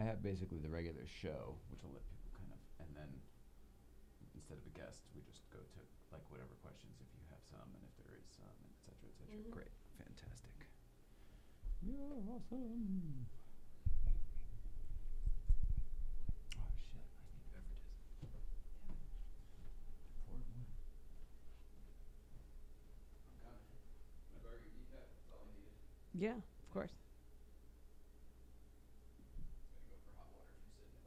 have basically the regular show, which will let people kind of, and then instead of a guest, we just go to like whatever questions if you have some and if there is some, and et cetera, et cetera. Mhm. Great, fantastic. You're awesome. Oh shit! I need beverages. Pour one. I'm coming. My burger decaf. That's all I needed. Yeah, of course. Gonna go for hot water from Sydney.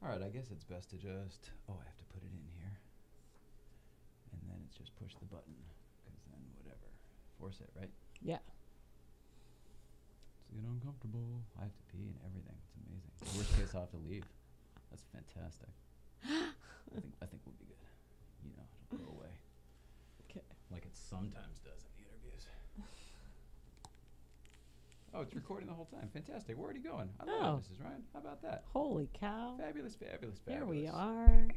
All right, I guess it's best to just. Oh, I have to put it in here, and then it's just push the button, because then whatever, force it, right? Yeah. It's get uncomfortable. I have to pee and everything. It's amazing. Worst case, I'll have to leave. That's fantastic. I think we'll be good. You know, it'll go away. Okay. Like it sometimes does in the interviews. Oh, it's recording the whole time. Fantastic. We're already going. I love it, Mrs. Ryan. How about that? Holy cow. Fabulous, fabulous, fabulous. Here we are.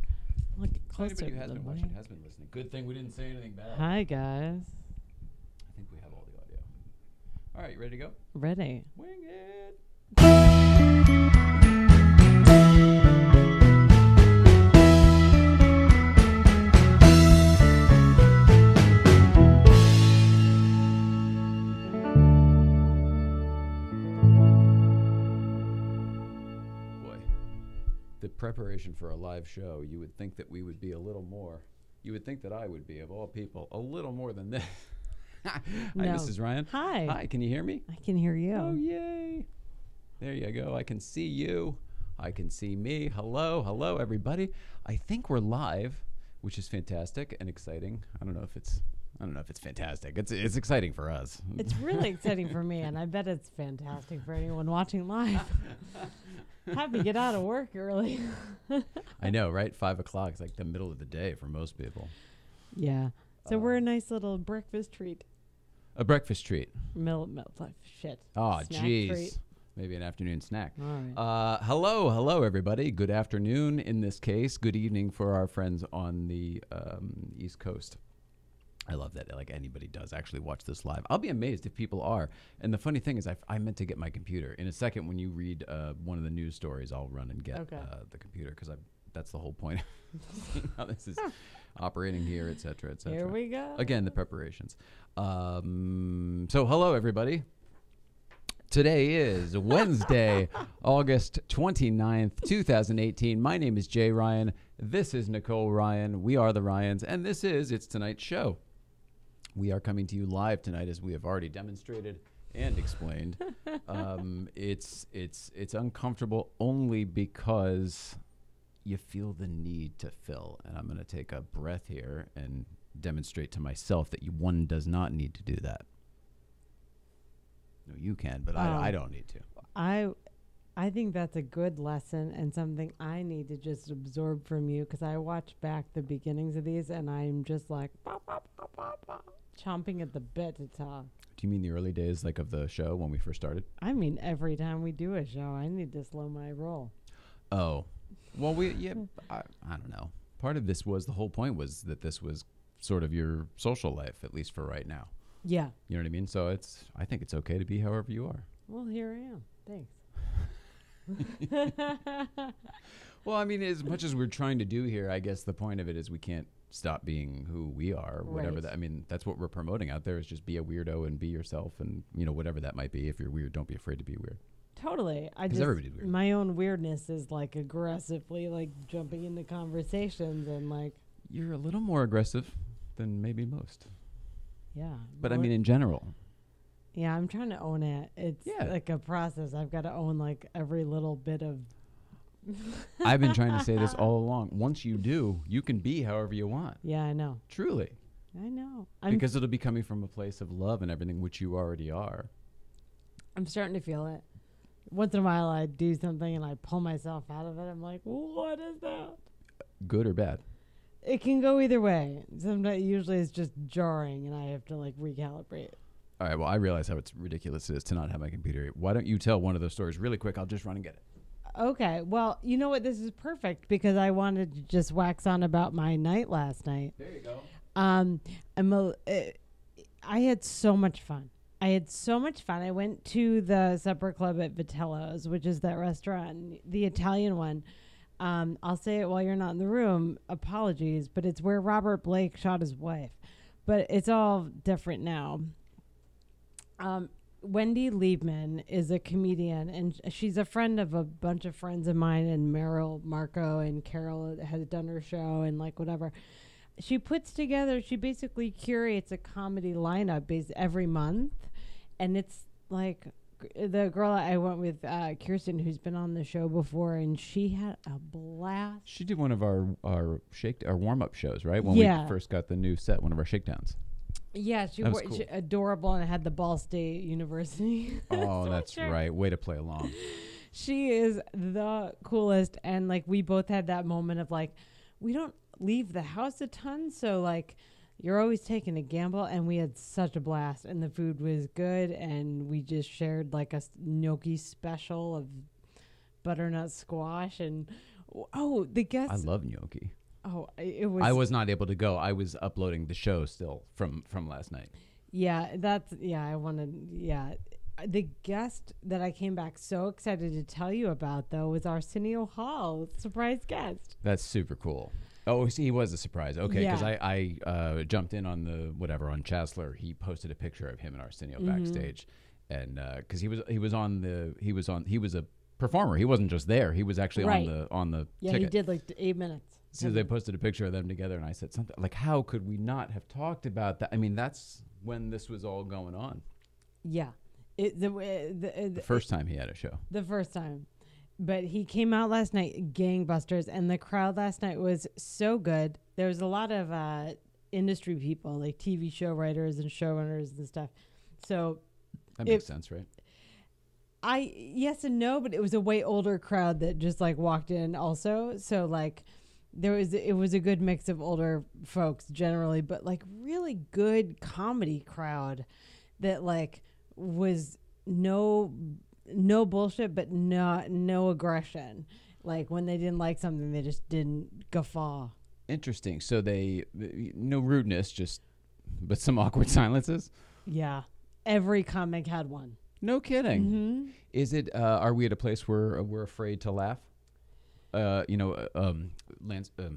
Look So closer anybody who to has the been mic. watching has been listening. Good thing we didn't say anything bad. Hi, guys. I think we have all the audio. All right, you ready to go? Ready. Wing it. Boy, the preparation for a live show, you would think that we would be a little more. You would think that I would be, of all people, a little more than this. Hi, No. Mrs. Ryan. Hi. Hi, can you hear me? I can hear you. Oh, yay. There you go. I can see you. I can see me. Hello. Hello, everybody. I think we're live, which is fantastic and exciting. I don't know if it's fantastic. It's exciting for us. It's really exciting for me, and I bet it's fantastic for anyone watching live. Happy to get out of work early. I know, right? 5 o'clock is like the middle of the day for most people. Yeah. So we're a nice little breakfast treat. A breakfast treat. Shit. Oh, Snack jeez. treat. Maybe an afternoon snack. All right. Hello, everybody. Good afternoon in this case. Good evening for our friends on the East Coast. I love that. Like anybody does actually watch this live. I'll be amazed if people are. And the funny thing is, I meant to get my computer. In a second, when you read one of the news stories, I'll run and get the computer because that's the whole point. How this is operating here, et cetera, et cetera. Here we go. Again, the preparations. So hello, everybody. Today is Wednesday, August 29th, 2018. My name is Jay Ryan. This is Nicole Ryan. We are the Ryans, and this is It's Tonight's Show. We are coming to you live tonight, as we have already demonstrated and explained. It's uncomfortable only because you feel the need to fill. And I'm going to take a breath here and demonstrate to myself that one does not need to do that. No, you can, but I don't need to. I think that's a good lesson and something I need to just absorb from you, because I watch back the beginnings of these and I'm just like chomping at the bit to talk. Do you mean the early days, like of the show when we first started? I mean, every time we do a show, I need to slow my roll. Oh, well, I don't know. Part of this was, the whole point was that this was sort of your social life, at least for right now. Yeah. You know what I mean? So I think it's okay to be however you are. Well, here I am. Thanks. Well, I mean, as much as we're trying to do here, I guess the point of it is we can't stop being who we are, whatever that. I mean, that's what we're promoting out there, is just be a weirdo and be yourself, and whatever that might be. If you're weird, don't be afraid to be weird. Totally. Everybody's weird. My own weirdness is like aggressively like jumping into conversations and like. You're a little more aggressive than maybe most. Yeah. But I mean, in general. Yeah, I'm trying to own it. It's like a process. I've got to own like every little bit of. I've been trying to say this all along. Once you do, you can be however you want. Yeah, I know. Truly. I know. Because it'll be coming from a place of love and everything, which you already are. I'm starting to feel it. once in a while I do something and I pull myself out of it. I'm like, what is that? Good or bad? It can go either way. Sometimes, usually it's just jarring and I have to like recalibrate. All right, well, I realize how it's ridiculous it is to not have my computer here. Why don't you tell one of those stories really quick? I'll just run and get it. Okay, well, you know what? This is perfect because I wanted to just wax on about my night last night. There you go. I had so much fun. I went to the supper club at Vitello's, which is that restaurant, the Italian one. I'll say it while you're not in the room. Apologies, but it's where Robert Blake shot his wife. But it's all different now. Wendy Liebman is a comedian, and she's a friend of a bunch of friends of mine, and Meryl, Marco, and Carol has done her show, and like whatever. She basically curates a comedy lineup every month, and it's like the girl I went with, Kirsten, who's been on the show before, and she had a blast. She did one of our warm-up shows, right? When we first got the new set, one of our shakedowns. Yeah, she adorable, and had the Ball State University. Oh, that's right. Way to play along. She is the coolest, and like we both had that moment of like, we don't leave the house a ton, so like you're always taking a gamble, and we had such a blast, and the food was good, and we just shared like a gnocchi special of butternut squash, and the guests. I love gnocchi. Oh, it was. I was not able to go. I was uploading the show still from last night. Yeah, I wanted. Yeah, the guest that I came back so excited to tell you about though was Arsenio Hall, surprise guest. That's super cool. Oh, he was a surprise. Okay, because I jumped in on on Chancellor. He posted a picture of him and Arsenio backstage, and because he was a performer. He wasn't just there. He was actually on the ticket. He did like 8 minutes. So they posted a picture of them together, and I said something like, "How could we not have talked about that?" I mean, that's when this was all going on. Yeah, The first time he had a show. The first time, but he came out last night, gangbusters, and the crowd last night was so good. There was a lot of industry people, like TV show writers and showrunners and stuff. So that makes sense, right? Yes and no, but it was a way older crowd that just like walked in also. So like. It was a good mix of older folks generally, but like really good comedy crowd that like was no bullshit, but no aggression. Like when they didn't like something, they just didn't guffaw. Interesting. So no rudeness, but some awkward silences. Yeah, every comic had one. No kidding. Mm-hmm. Is it? Are we at a place where we're afraid to laugh?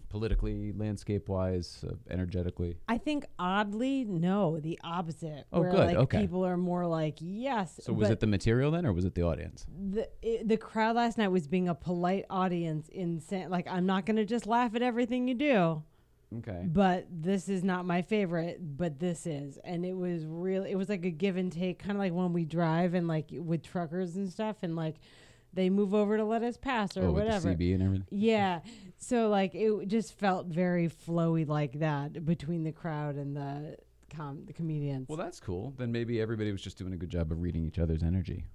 Politically, landscape-wise, energetically? I think oddly, no, the opposite. Oh, where, good. Like, okay. People are more like, yes. So was it the material then, or was it the audience? The crowd last night was being a polite audience like, I'm not going to just laugh at everything you do. Okay. But this is not my favorite, but this is. And it was like a give and take, kind of like when we drive and like with truckers and stuff, and like, they move over to let us pass or whatever. With the CB and everything? Yeah. So, like, it just felt very flowy like that between the crowd and the comedians. Well, that's cool. Then maybe everybody was just doing a good job of reading each other's energy.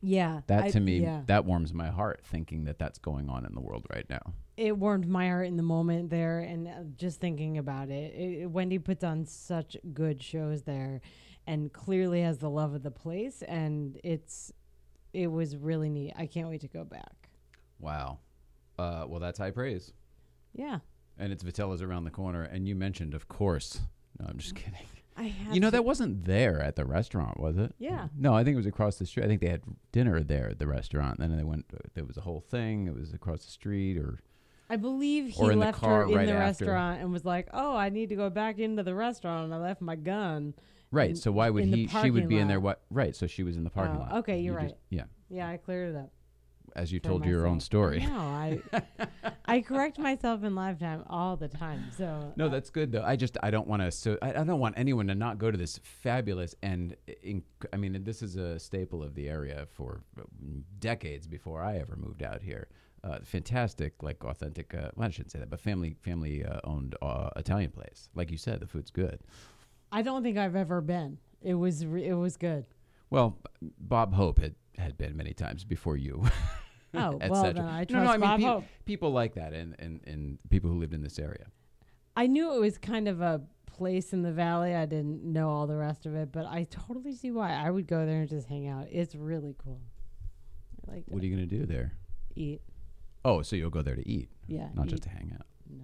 Yeah. That, to me, that warms my heart, thinking that that's going on in the world right now. It warmed my heart in the moment there, and just thinking about it. Wendy puts on such good shows there and clearly has the love of the place, and it was really neat. I can't wait to go back. Wow. Well, that's high praise. Yeah. And it's Vitello's around the corner. And you mentioned, of course. No, I'm just kidding. That wasn't there at the restaurant, was it? Yeah. No, I think it was across the street. I think they had dinner there at the restaurant. Then they went. There was a whole thing. It was across the street, or I believe he left her in the restaurant and was like, "Oh, I need to go back into the restaurant, and I left my gun." Right. So why would she would be in there? What? Right. So she was in the parking lot. Okay, you're right. Yeah. Yeah, I cleared it up. As you told your own story. No, I correct myself in lifetime all the time. So no, that's good though. I don't want to. So I don't want anyone to not go to this fabulous and this is a staple of the area for decades before I ever moved out here. Fantastic, like authentic. Well, I shouldn't say that, but family owned Italian place. Like you said, the food's good. I don't think I've ever been. It was good. Well, Bob Hope had been many times before you. Oh, et well, cetera. then I No, trust I mean, Bob Hope. people like that and people who lived in this area. I knew it was kind of a place in the valley. I didn't know all the rest of it, but I totally see why. I would go there and just hang out. It's really cool. I like What are you going to do there? Eat. Oh, so you'll go there to eat. Yeah. Not just to hang out. No.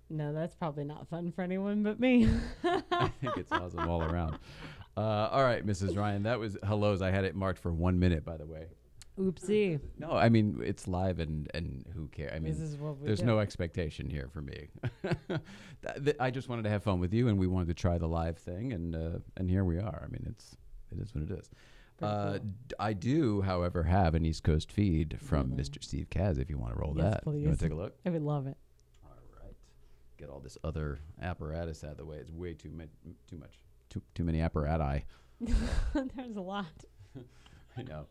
No, that's probably not fun for anyone but me. I think it's awesome all around. All right, Mrs. Ryan, that was hellos. I had it marked for 1 minute, by the way. Oopsie. No, I mean, it's live and who cares? I mean, This is what we there's do. no expectation here for me. I just wanted to have fun with you, and we wanted to try the live thing, and here we are. I mean, it is what it is. Cool. I do, however, have an East Coast feed from Mr. Steve Kaz if you want to roll Yes, that. please. You want to take a look? I would love it. All right. Get all this other apparatus out of the way. It's way too much. Too many apparati. There's a lot. I know.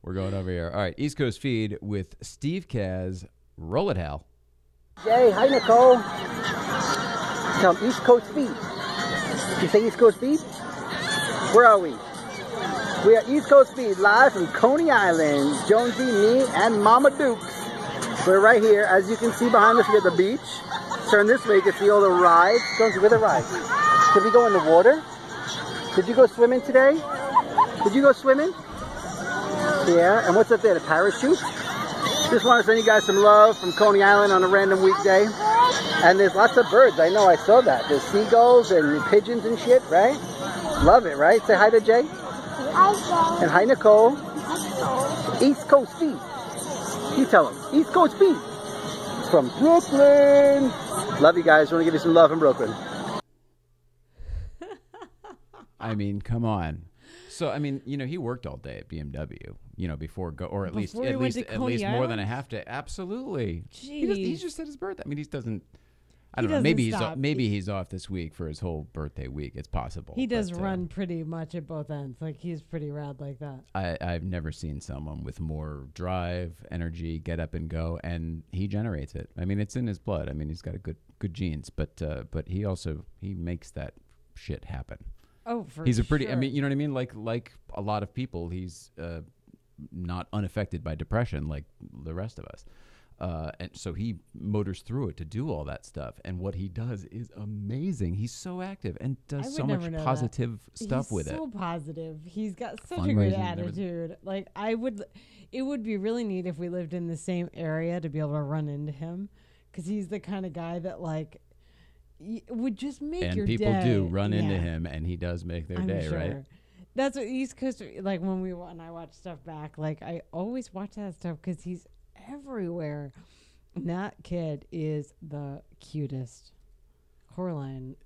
We're going over here. All right, East Coast feed with Steve Kaz. Roll it, Hal. Jay, hi Nicole. Some East Coast feed. You say East Coast feed? Where are we? We are East Coast feed live from Coney Island. Jonesy, me, and Mama Dukes. We're right here. As you can see behind us, we got the beach. Turn this way, you can see all the rides. Jonesy, where are the rides? Did we go in the water? Did you go swimming today? Did you go swimming? Yeah, and what's up there, the parachute? Just want to send you guys some love from Coney Island on a random weekday. And there's lots of birds, I know, I saw that. There's seagulls and pigeons and shit, right? Love it, right? Say hi to Jay. Hi, Jay. And hi, Nicole. East Coast feed. You tell them, East Coast feed. From Brooklyn. Love you guys, want to give you some love from Brooklyn. I mean, come on. So I mean, you know, he worked all day at BMW, you know, before or at least Before he went to at least Coney more than a Island? half day. Absolutely. Jeez. He just said his birthday. I mean, he doesn't. I He don't know. Maybe doesn't he's stop. maybe he's off this week for his whole birthday week. It's possible. He does but, run pretty much at both ends. Like, he's pretty rad like that. I've never seen someone with more drive, energy, get up and go, and he generates it. I mean, it's in his blood. I mean, he's got a good genes, but he makes that shit happen. Oh, for He's a pretty. sure. I mean, you know what I mean. Like a lot of people, he's not unaffected by depression like the rest of us, and so he motors through it to do all that stuff. And what he does is amazing. He's so active and I does would so never much know that. positive stuff He's with it. so positive. He's got such a Fundraising good and everything. attitude. Like, it would be really neat if we lived in the same area to be able to run into him, because he's the kind of guy that, like, would just make And your people day. do run into Yeah, him, and he does make their I'm day, sure. right? That's what East Coast, like, when I watch stuff back, like, I always watch that stuff because he's everywhere. And that kid is the cutest. Coraline,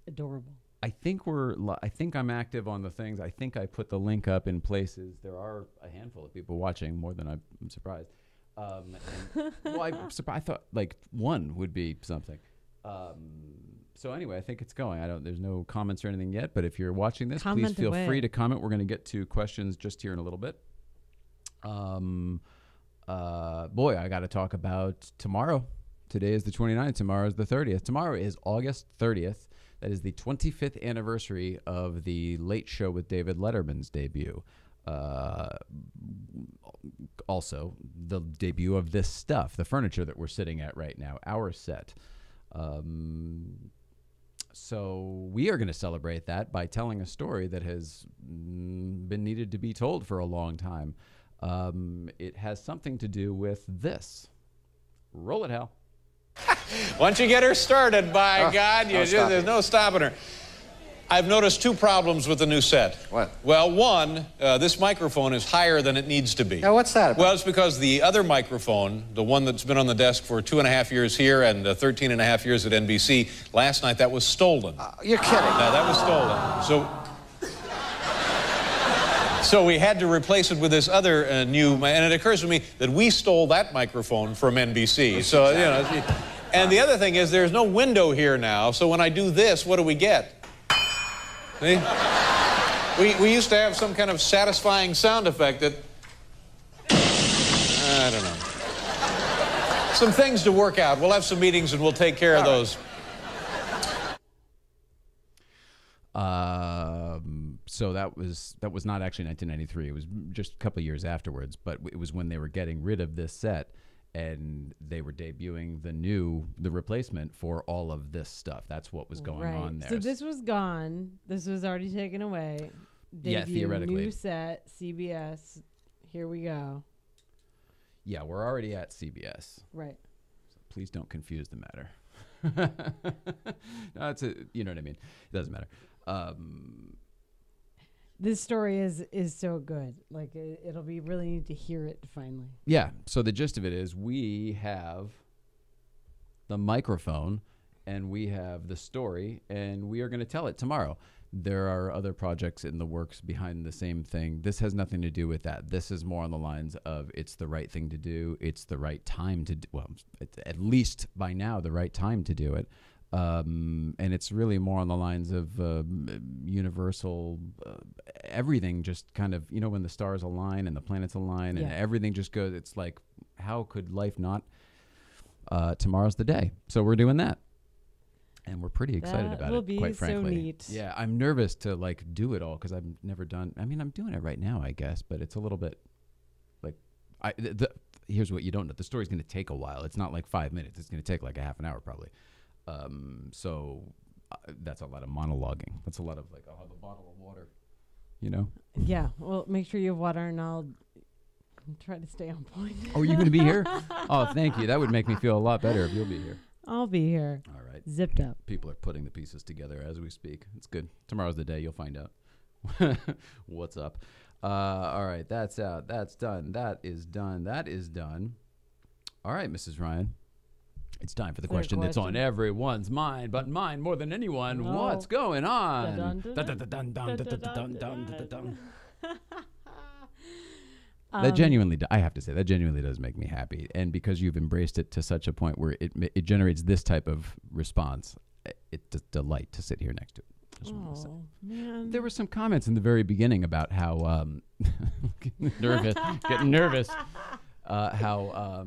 adorable. I think I think I'm active on the things. I think I put the link up in places. There are a handful of people watching, more than I'm surprised. Well, I thought like one would be something. So anyway, I think it's going. There's no comments or anything yet, but if you're watching this, Comment please feel away. free to comment. We're going to get to questions just here in a little bit. Boy, I got to talk about tomorrow. Today is the 29th. Tomorrow is the 30th. Tomorrow is August 30th. That is the 25th anniversary of the Late Show with David Letterman's debut. Also, the debut of this stuff, the furniture that we're sitting at right now, our set. So we are going to celebrate that by telling a story that has been needed to be told for a long time. It has something to do with this. Roll it, Hal. Once you get her started, by God, there's no stopping her. I've noticed two problems with the new set. What? Well, one, this microphone is higher than it needs to be. Now, what's that about? Well, it's because the other microphone, the one that's been on the desk for 2.5 years here and 13.5 years at NBC, last night that was stolen. You're kidding. Now, that was stolen. So we had to replace it with this other new, and it occurs to me that we stole that microphone from NBC. So, you know, and the other thing is there's no window here now, so when I do this, what do we get? See? We used to have some kind of satisfying sound effect that, I don't know. Some things to work out. We'll have some meetings and we'll take care of those. So that was not actually 1993. It was just a couple of years afterwards. But it was when they were getting rid of this set, and they were debuting the replacement for all of this stuff. That's what was going on there. So this was gone. This was already taken away. Yeah, theoretically. New set, CBS. Here we go. Yeah, we're already at CBS. Right. So please don't confuse the matter. No, you know what I mean. It doesn't matter. This story is so good. Like it'll be really neat to hear it finally. Yeah. So the gist of it is we have the microphone and we have the story, and we are going to tell it tomorrow. There are other projects in the works behind the same thing. This has nothing to do with that. This is more on the lines of it's the right thing to do. It's the right time to do. Well, it's at least by now the right time to do it. And it's really more on the lines of universal, everything just kind of, when the stars align and the planets align and everything just goes, it's like, how could life not? Tomorrow's the day. So we're doing that. And we're pretty excited about it, quite frankly. So neat. Yeah, I'm nervous to do it all because I've never done. I mean, I'm doing it right now, I guess, but it's a little bit like here's what you don't know. The story's going to take a while. It's not like 5 minutes. It's going to take like a half an hour probably. So that's a lot of monologuing. That's a lot of I'll have a bottle of water, Yeah. Well, make sure you have water, and I'll try to stay on point. Oh, are you going to be here? Oh, thank you. That would make me feel a lot better if you'll be here. I'll be here. All right. Zipped up. People are putting the pieces together as we speak. It's good. Tomorrow's the day. You'll find out what's up. All right. That's out. That's done. That is done. That is done. All right, Mrs. Ryan. It's time for the question that's on everyone's mind, but mine more than anyone. Oh. What's going on? That genuinely, I have to say, that genuinely does make me happy. And because you've embraced it to such a point where it generates this type of response, it's a delight to sit here next to it. Just wanted to say. Man. There were some comments in the very beginning about how getting nervous, how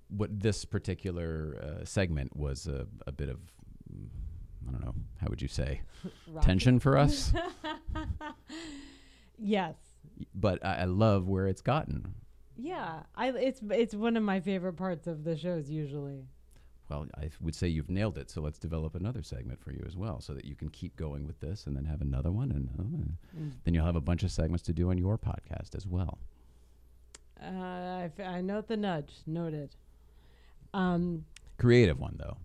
what this particular segment was a bit of, I don't know, how would you say, tension for us? Yes. But I love where it's gotten. Yeah, it's one of my favorite parts of the shows usually. Well, I would say you've nailed it. So let's develop another segment for you as well, so that you can keep going with this, and then have another one, and then you'll have a bunch of segments to do on your podcast as well. I note the nudge. Noted. Creative one though.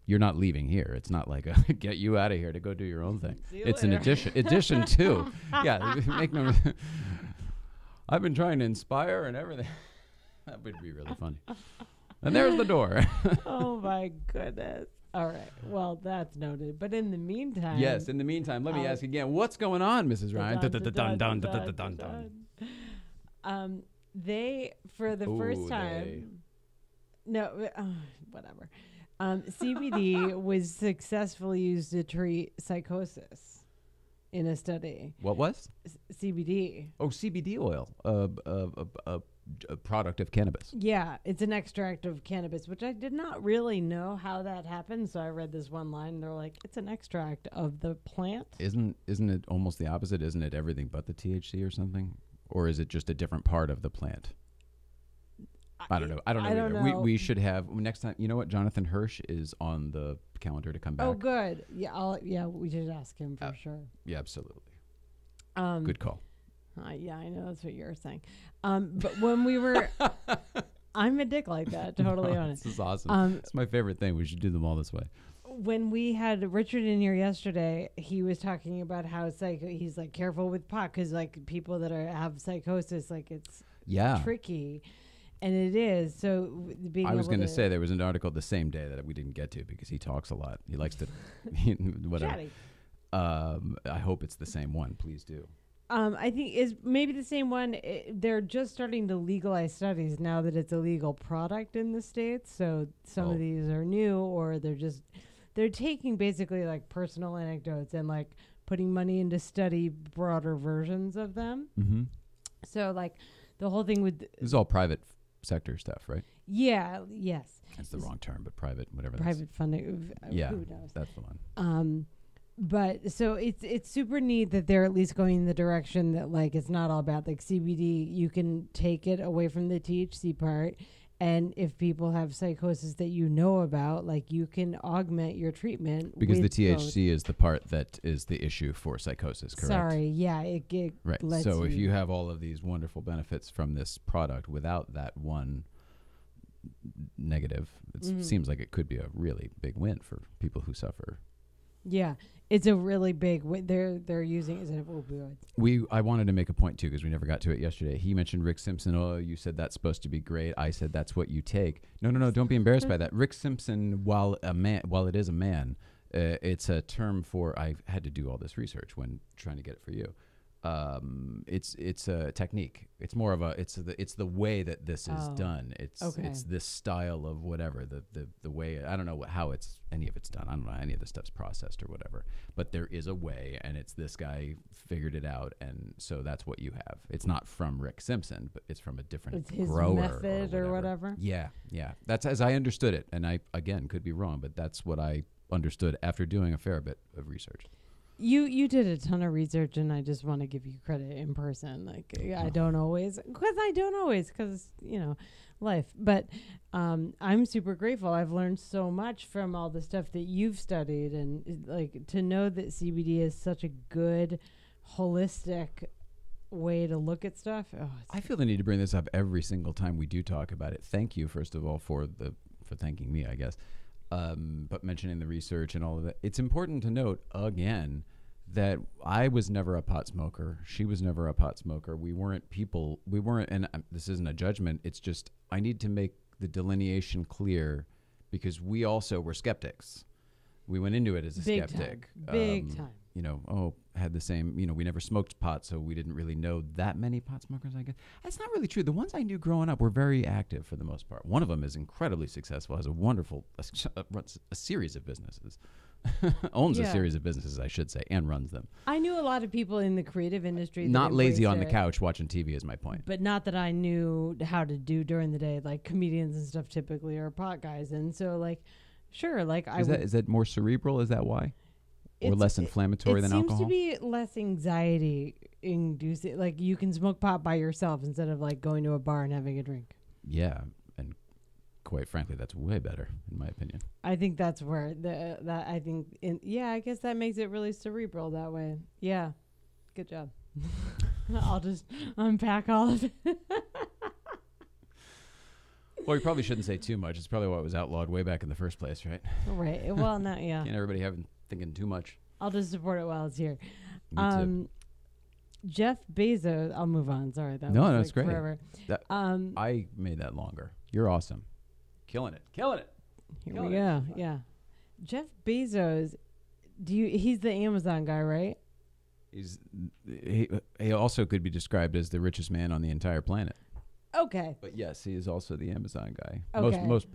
You're not leaving here. It's not like a get you out of here to go do your own thing. It's an addition to. Yeah, make no. I've been trying to inspire and everything. That would be really funny. And there's the door. Oh my goodness. All right. Well, that's noted. But in the meantime. Yes. In the meantime, let me ask again. What's going on, Mrs. Ryan? They, for the first time. No. Whatever. CBD was successfully used to treat psychosis in a study. What was? CBD. Oh, CBD oil, a product of cannabis. Yeah, it's an extract of cannabis, which I did not really know how that happened. So I read this one line, and they're like, "It's an extract of the plant." Isn't it almost the opposite? Isn't it everything but the THC or something, or is it just a different part of the plant? I don't know. I don't know. We should have next time. You know what? Jonathan Hirsch is on the calendar to come back. Oh, good. Yeah, we should ask him for sure. Yeah, absolutely. Good call. Yeah, I know that's what you're saying. But when we were, I'm a dick like that. Totally honest. This is awesome. It's my favorite thing. We should do them all this way. When we had Richard in here yesterday, he was talking about how he's like careful with pot because like people that have psychosis, like it's tricky. And it is. So I was going to say there was an article the same day that we didn't get to because he talks a lot. He likes to, whatever. I hope it's the same one. Please do. I think is maybe the same one. They're just starting to legalize studies now that it's a legal product in the States. So some of these are new, or they're taking basically like personal anecdotes and like putting money into study broader versions of them. Mm-hmm. So like the whole thing with... This is all private sector stuff, right? Yeah, yes. That's the wrong term, but private, whatever. Private funding. Yeah, who knows? that's the one. But so it's super neat that they're at least going in the direction that like it's not all about like CBD. You can take it away from the THC part, and if people have psychosis that you know about, like you can augment your treatment Because the with THC is the part that is the issue for psychosis, correct? Sorry, yeah, it Right. lets So if you have all of these wonderful benefits from this product without that one negative, it seems like it could be a really big win for people who suffer. Yeah, it's a really big. They're using it as an opioid. I wanted to make a point too because we never got to it yesterday. He mentioned Rick Simpson. Oh, you said that's supposed to be great. I said that's what you take. No. Don't be embarrassed by that. Rick Simpson, while it is a man, it's a term for. I had to do all this research when trying to get it for you. It's a technique. It's more of it's the way that this is done. It's this style of whatever the way. I don't know how any of it's done. I don't know how any of this stuff's processed or whatever. But there is a way, and it's this guy figured it out, and so that's what you have. It's not from Rick Simpson, but it's from a different It's his grower method or whatever. Yeah. That's as I understood it, and I again could be wrong, but that's what I understood after doing a fair bit of research. You did a ton of research, and I just want to give you credit in person. Like I don't always, because life. But I'm super grateful. I've learned so much from all the stuff that you've studied, and like to know that CBD is such a good, holistic way to look at stuff. I feel the need to bring this up every single time we do talk about it. Thank you, first of all, for thanking me, I guess. But mentioning the research and all of that, it's important to note again that I was never a pot smoker. She was never a pot smoker. We weren't, and this isn't a judgment. It's just, I need to make the delineation clear because we also were skeptics. We went into it as a skeptic. Big time. Had the same, we never smoked pot, so we didn't really know that many pot smokers, I guess. That's not really true. The ones I knew growing up were very active for the most part. One of them is incredibly successful, has a wonderful, runs a series of businesses. Owns a series of businesses, I should say, and runs them. I knew a lot of people in the creative industry. Not lazy on the couch watching TV is my point. But not that I knew how to do during the day. Like comedians and stuff typically are pot guys. And so like, sure, like is that more cerebral? Is that why? Or less inflammatory than alcohol? It seems to be less anxiety inducing. Like you can smoke pot by yourself instead of like going to a bar and having a drink. Yeah, and quite frankly, that's way better in my opinion. I think that's where I guess that makes it really cerebral that way. Yeah, good job. I'll just unpack all of it. Well, you probably shouldn't say too much. It's probably why it was outlawed way back in the first place, right? Right. Well, not yeah. Can't everybody thinking too much. I'll just support it while it's here. Me too. Jeff Bezos. I'll move on. Sorry, that no, was that's great. Forever. I made that longer. You're awesome. Killing it. Here we go. Yeah. Jeff Bezos. He's the Amazon guy, right? He also could be described as the richest man on the entire planet. Okay. But yes, he is also the Amazon guy. Okay. Most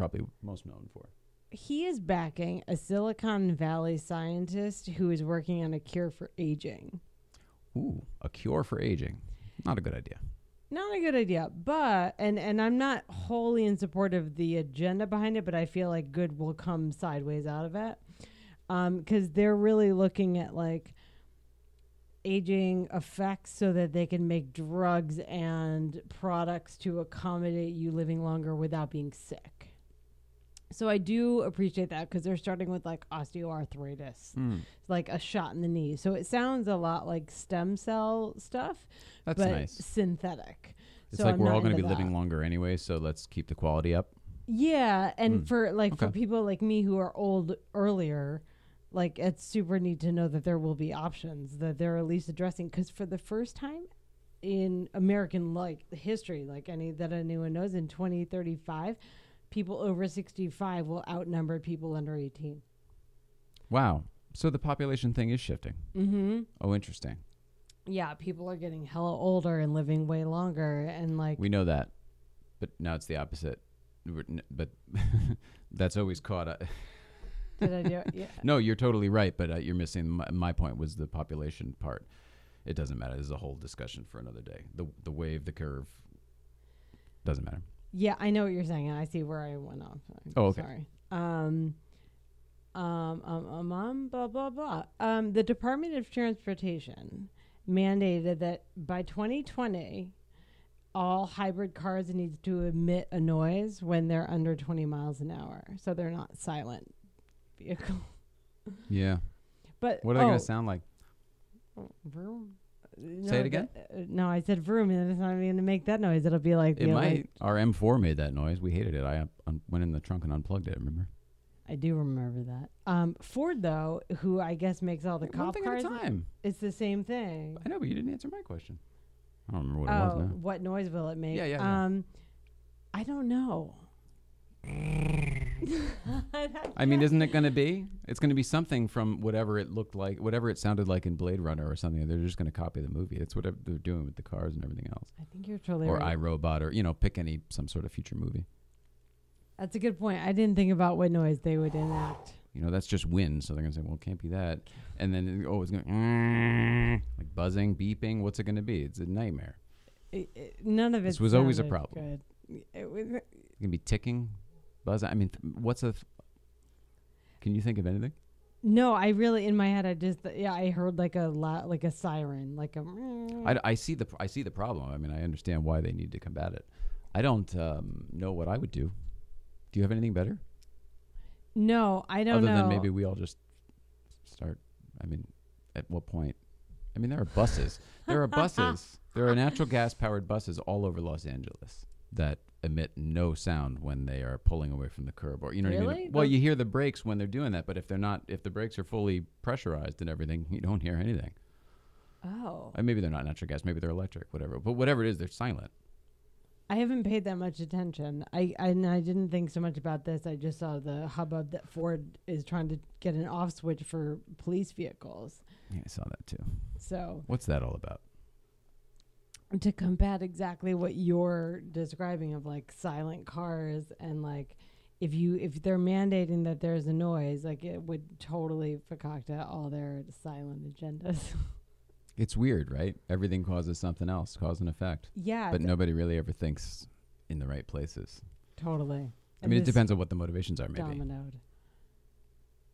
known for. He is backing a Silicon Valley scientist who is working on a cure for aging. Ooh, a cure for aging. Not a good idea. Not a good idea, but and I'm not wholly in support of the agenda behind it, but I feel like good will come sideways out of it, because they're really looking at like aging effects so that they can make drugs and products to accommodate you living longer without being sick. So I do appreciate that because they're starting with like osteoarthritis, like a shot in the knee. So it sounds a lot like stem cell stuff, but nice. Synthetic. It's so like we're all going to be living longer anyway, so let's keep the quality up. Yeah, and for people like me who are old earlier, like it's super neat to know that there will be options that they're at least addressing. Because for the first time in American history, like anyone knows, in 2035. People over 65 will outnumber people under 18. Wow. So the population thing is shifting. Mm-hmm. Oh, interesting. Yeah, people are getting hella older and living way longer. And we know that. But now it's the opposite. But that's always caught. Did I do it? Yeah. No, you're totally right. But you're missing. My point was the population part. It doesn't matter. This is a whole discussion for another day. The wave, the curve. Doesn't matter. Yeah, I know what you're saying, and I see where I went off. Oh, okay. Sorry. Blah blah blah. The Department of Transportation mandated that by 2020, all hybrid cars need to emit a noise when they're under 20 miles an hour, so they're not silent vehicle. Yeah. But What are they going to sound like? Vroom. Say it again? No, I said vroom, and it's not even going to make that noise. It'll be like It might. Our M4 made that noise. We hated it. I went in the trunk and unplugged it, remember? I do remember that. Ford, though, who I guess makes all the One cop thing cars, at a time. it's the same thing. I know, but you didn't answer my question. I don't remember what it was now. What noise will it make? Yeah. I don't know. I mean, isn't it going to be? It's going to be something from whatever it looked like, whatever it sounded like in Blade Runner or something. They're just going to copy the movie. It's what they're doing with the cars and everything else. I think you're totally or right. iRobot, or pick some sort of future movie. That's a good point. I didn't think about what noise they would enact. That's just wind. So they're going to say, well, it can't be that. And then, it's going like buzzing, beeping. What's it going to be? It's a nightmare. None of it. This was always a sounded problem. Good. It was. It's going to be ticking, buzzing. I mean, can you think of anything? No, I really in my head I heard like a siren, like a. I see the problem. I mean, I understand why they need to combat it. I don't know what I would do. Do you have anything better? No, I don't know. Other than maybe we all just start. I mean, at what point? I mean, there are buses. There are natural gas powered buses all over Los Angeles that emit no sound when they are pulling away from the curb, or what I mean. Well, you hear the brakes when they're doing that, but if the brakes are fully pressurized and everything, you don't hear anything. Oh. Maybe they're not natural gas. Maybe they're electric. Whatever. But whatever it is, they're silent. I haven't paid that much attention. I didn't think so much about this. I just saw the hubbub that Ford is trying to get an off switch for police vehicles. Yeah, I saw that too. So what's that all about? To combat exactly what you're describing of like silent cars, and like if they're mandating that there's a noise, like it would totally fakakta all their silent agendas. It's weird, right? Everything causes something else, cause and effect. Yeah. But nobody really ever thinks in the right places. Totally. I mean, it depends on what the motivations are, maybe. Dominoed.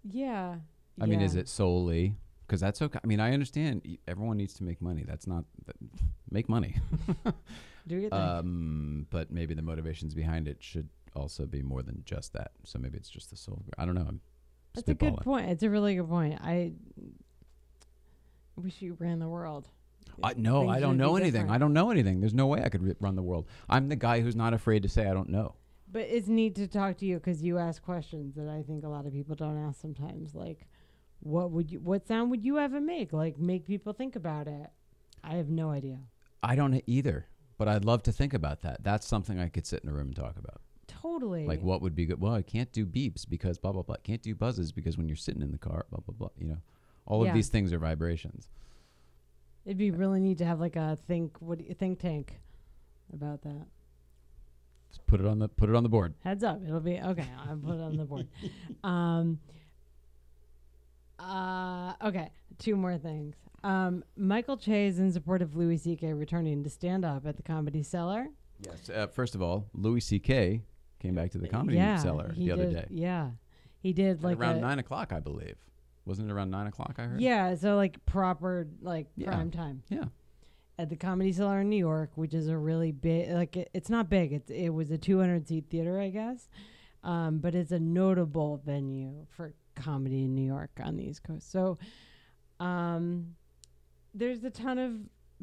Yeah. I mean, is it solely? Because that's okay. I mean, I understand everyone needs to make money. That's not... make money. Do you think? But maybe the motivations behind it should also be more than just that. So maybe it's just the soul. I don't know. That's a good point. It's a really good point. I wish you ran the world. No, I don't know anything. I don't know anything. There's no way I could run the world. I'm the guy who's not afraid to say I don't know. But it's neat to talk to you because you ask questions that I think a lot of people don't ask sometimes. Like, what sound would you ever make? Like, make people think about it. I have no idea. I don't either, but I'd love to think about that. That's something I could sit in a room and talk about. Totally. Like, what would be good? Well, I can't do beeps because blah, blah, blah. I can't do buzzes because when you're sitting in the car, blah, blah, blah. All of these things are vibrations. It'd be really neat to have like a think tank about that. Just put it on the board. Heads up, it'll be okay. I'll put it on the board. Okay, two more things. Michael Che is in support of Louis C.K. returning to stand up at the Comedy Cellar. Yes. First of all, Louis C.K. came back to the Comedy Cellar the other day. Yeah, he did like around 9 o'clock, I believe. Wasn't it around 9 o'clock? I heard. Yeah, so like proper prime time. Yeah. At the Comedy Cellar in New York, which is a really big, it's not big. It was a 200-seat theater, I guess, but it's a notable venue for comedy in New York on the East Coast. So, there's a ton of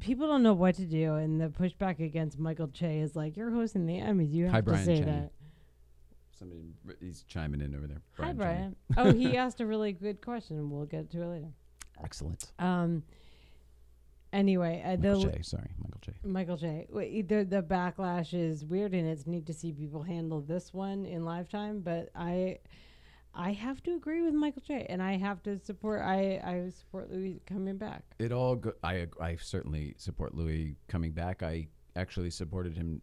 people don't know what to do, and the pushback against Michael Che is like, "You're hosting the Emmys, you have to say that." He's chiming in over there. Hi, Brian. Oh, he asked a really good question. We'll get to it later. Excellent. Anyway, Michael Che. Michael Che. The backlash is weird, and it's neat to see people handle this one in lifetime. But I have to agree with Michael Che, and I have to support. I support Louis coming back. I certainly support Louis coming back. I actually supported him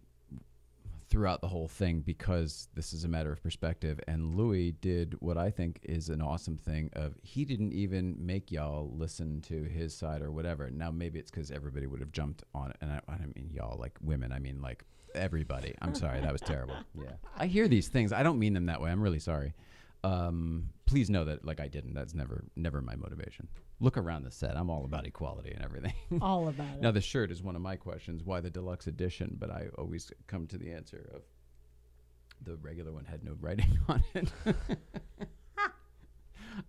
throughout the whole thing because this is a matter of perspective, and Louis did what I think is an awesome thing of he didn't even make y'all listen to his side or whatever. Now maybe it's because everybody would have jumped on it, and I don't mean y'all like women, I mean like everybody. I'm sorry, that was terrible. Yeah, I hear these things, I don't mean them that way, I'm really sorry. Please know that, like, I didn't. That's never my motivation. Look around the set. I'm all about equality and everything. All about it. Now, the shirt is one of my questions. Why the deluxe edition? But I always come to the answer of the regular one had no writing on it.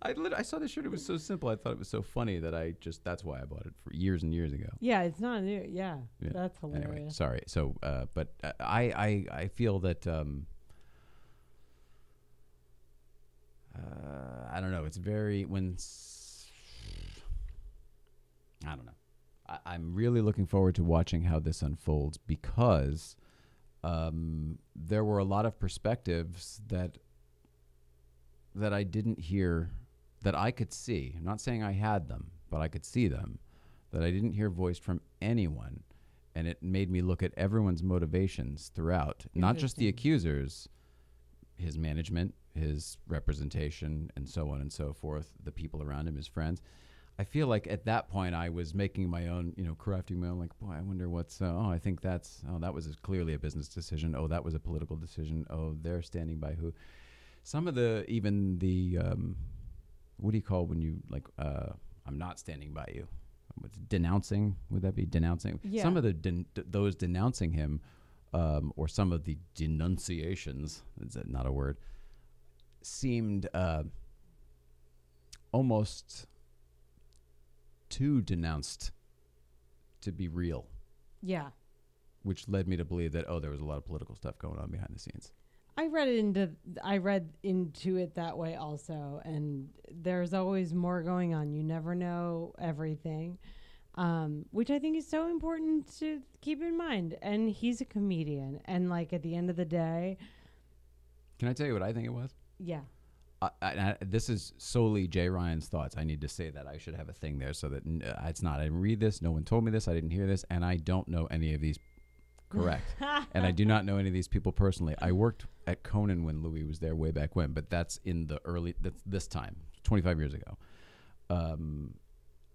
I saw the shirt. It was so simple. I thought it was so funny that that's why I bought it for years and years ago. Yeah, it's not new. Yeah, that's hilarious. Anyway, sorry. So, but I feel that I don't know. It's very I don't know. I'm really looking forward to watching how this unfolds because there were a lot of perspectives that I didn't hear, that I could see. I'm not saying I had them, but I could see them, that I didn't hear voiced from anyone. And it made me look at everyone's motivations throughout, not just the accusers, his management, his representation, and so on and so forth, the people around him, his friends. I feel like at that point I was making my own, crafting my own, like, boy, I wonder what's, I think that was clearly a business decision. Oh, that was a political decision. Oh, they're standing by who? Some of even the, what do you call when you, like, I'm not standing by you? What's denouncing? Would that be denouncing? Yeah. Some of those denouncing him, or some of the denunciations, is that not a word, seemed almost too denounced to be real. Yeah. Which led me to believe that, there was a lot of political stuff going on behind the scenes. I read into it that way also, and there's always more going on. You never know everything, which I think is so important to keep in mind. And he's a comedian, and like at the end of the day, can I tell you what I think it was? Yeah. This is solely Jay Ryan's thoughts. I need to say that I should have a thing there so that it's not. I didn't read this. No one told me this. I didn't hear this, and I don't know any of these. Correct. And I do not know any of these people personally. I worked at Conan when Louis was there way back when, but that's in the that's this time, 25 years ago.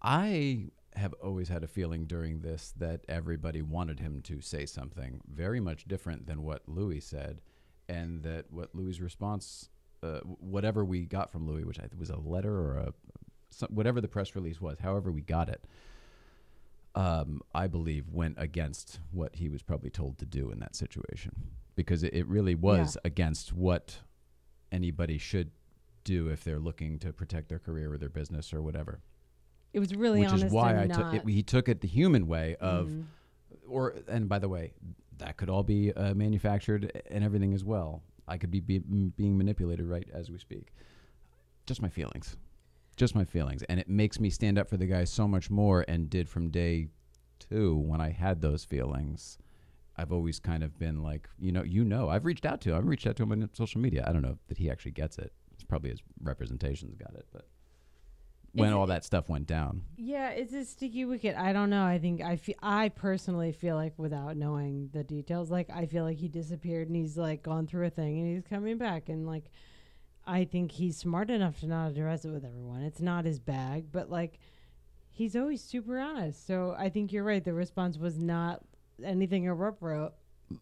I have always had a feeling during this that everybody wanted him to say something very much different than what Louis said, and that what Louis' response, whatever we got from Louis, which I think was a letter or whatever the press release was, however we got it, I believe went against what he was probably told to do in that situation, because it really was against what anybody should do if they're looking to protect their career or their business or whatever. It was really honest, which is why he took it the human way of, and by the way, that could all be manufactured and everything as well. I could be being manipulated right as we speak. Just my feelings. And it makes me stand up for the guy so much more, and did from day 2 when I had those feelings. I've always kind of been like, I've reached out to him on social media. I don't know that he actually gets it. It's probably his representations got it, but when all that stuff went down. Yeah, it's a sticky wicket. I don't know. I personally feel like, without knowing the details, like I feel like he disappeared and he's like gone through a thing and he's coming back, and like I think he's smart enough to not address it with everyone. It's not his bag, but like he's always super honest. So I think you're right. The response was not anything a rep wrote.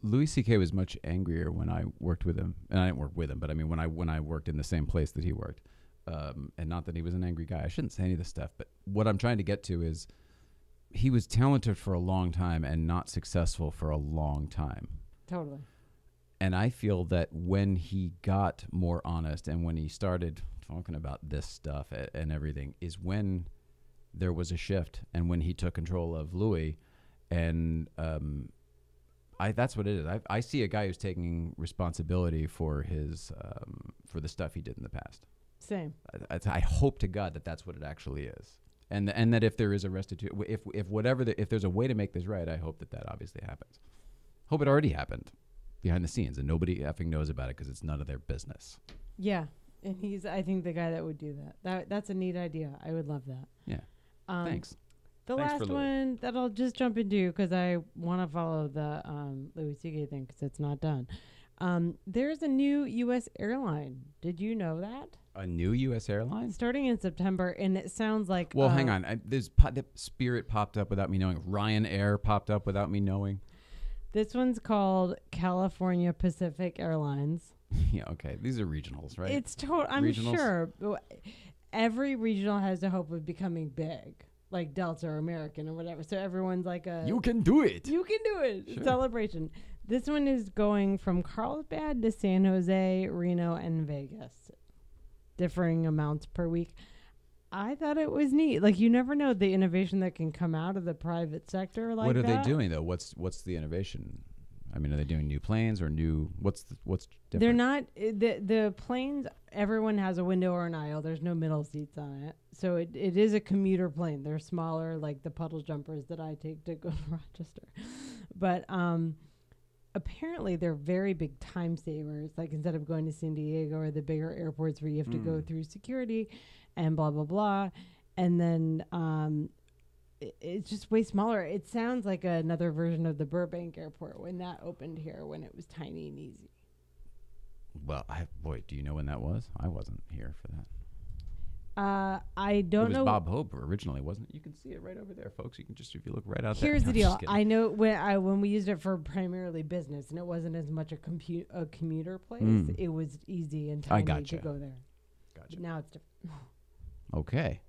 Louis C.K. was much angrier when I worked with him, and I didn't work with him, but I mean when I worked in the same place that he worked, and not that he was an angry guy. I shouldn't say any of this stuff, but what I'm trying to get to is he was talented for a long time and not successful for a long time. Totally. And I feel that when he got more honest and when he started talking about this stuff and everything is when there was a shift, and when he took control of Louis. And that's what it is. I see a guy who's taking responsibility for his for the stuff he did in the past. Same. I hope to God that that's what it actually is. And that if there is a restitution, if there's a way to make this right, I hope that obviously happens. Hope it already happened behind the scenes and nobody effing knows about it because it's none of their business. Yeah, and he's, I think, the guy that would do that. That's a neat idea. I would love that. Yeah. Thanks. The last one that I'll just jump into because I want to follow the Louis C.K. thing because it's not done. There's a new U.S. airline. Did you know that? A new U.S. airline? Starting in September, and it sounds like... Well, hang on. Spirit popped up without me knowing. Ryanair popped up without me knowing. This one's called California Pacific Airlines. Yeah, okay. These are regionals, right? It's total. I'm Regionals? sure every regional has the hope of becoming big, like Delta or American or whatever. So everyone's like You can do it. you can do it Sure. celebration. This one is going from Carlsbad to San Jose, Reno, and Vegas, differing amounts per week. I thought it was neat. Like, you never know the innovation that can come out of the private sector like What are that. they doing though? What's the innovation? I mean, are they doing new planes or new? What's different? They're not the planes. Everyone has a window or an aisle. There's no middle seats on it, so it is a commuter plane. They're smaller, like the puddle jumpers that I take to go to Rochester. But apparently, they're very big time savers. Like, instead of going to San Diego or the bigger airports where you have to go through security and blah blah blah, and then it's just way smaller. It sounds like another version of the Burbank Airport when that opened here, when it was tiny and easy. Well, boy, do you know when that was? I wasn't here for that. I don't know. It was Bob Hope originally, wasn't it? You can see it right over there, folks. You can just, if you look right out there. Here's the No, I'm deal. just kidding. I know when we used it for primarily business, and it wasn't as much a commuter place. It was easy and I tiny gotcha. to go there. Gotcha. But now it's different, Okay.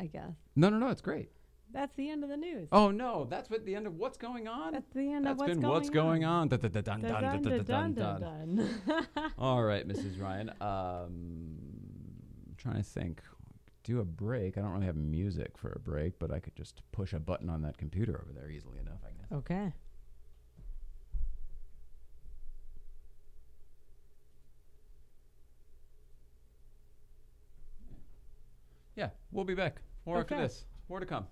I guess. No, it's great. That's the end of the news. Oh no, that's what the end of what's going on. That's the end of That's what's been going what's going on. Dun, dun, dun, Dun, dun, dun, dun, dun, dun, dun, dun. dun. All right, Mrs. Ryan. Trying to think. Do a break. I don't really have music for a break, but I could just push a button on that computer over there easily enough, I guess. Okay. Yeah, we'll be back. More after Okay. this. More to come.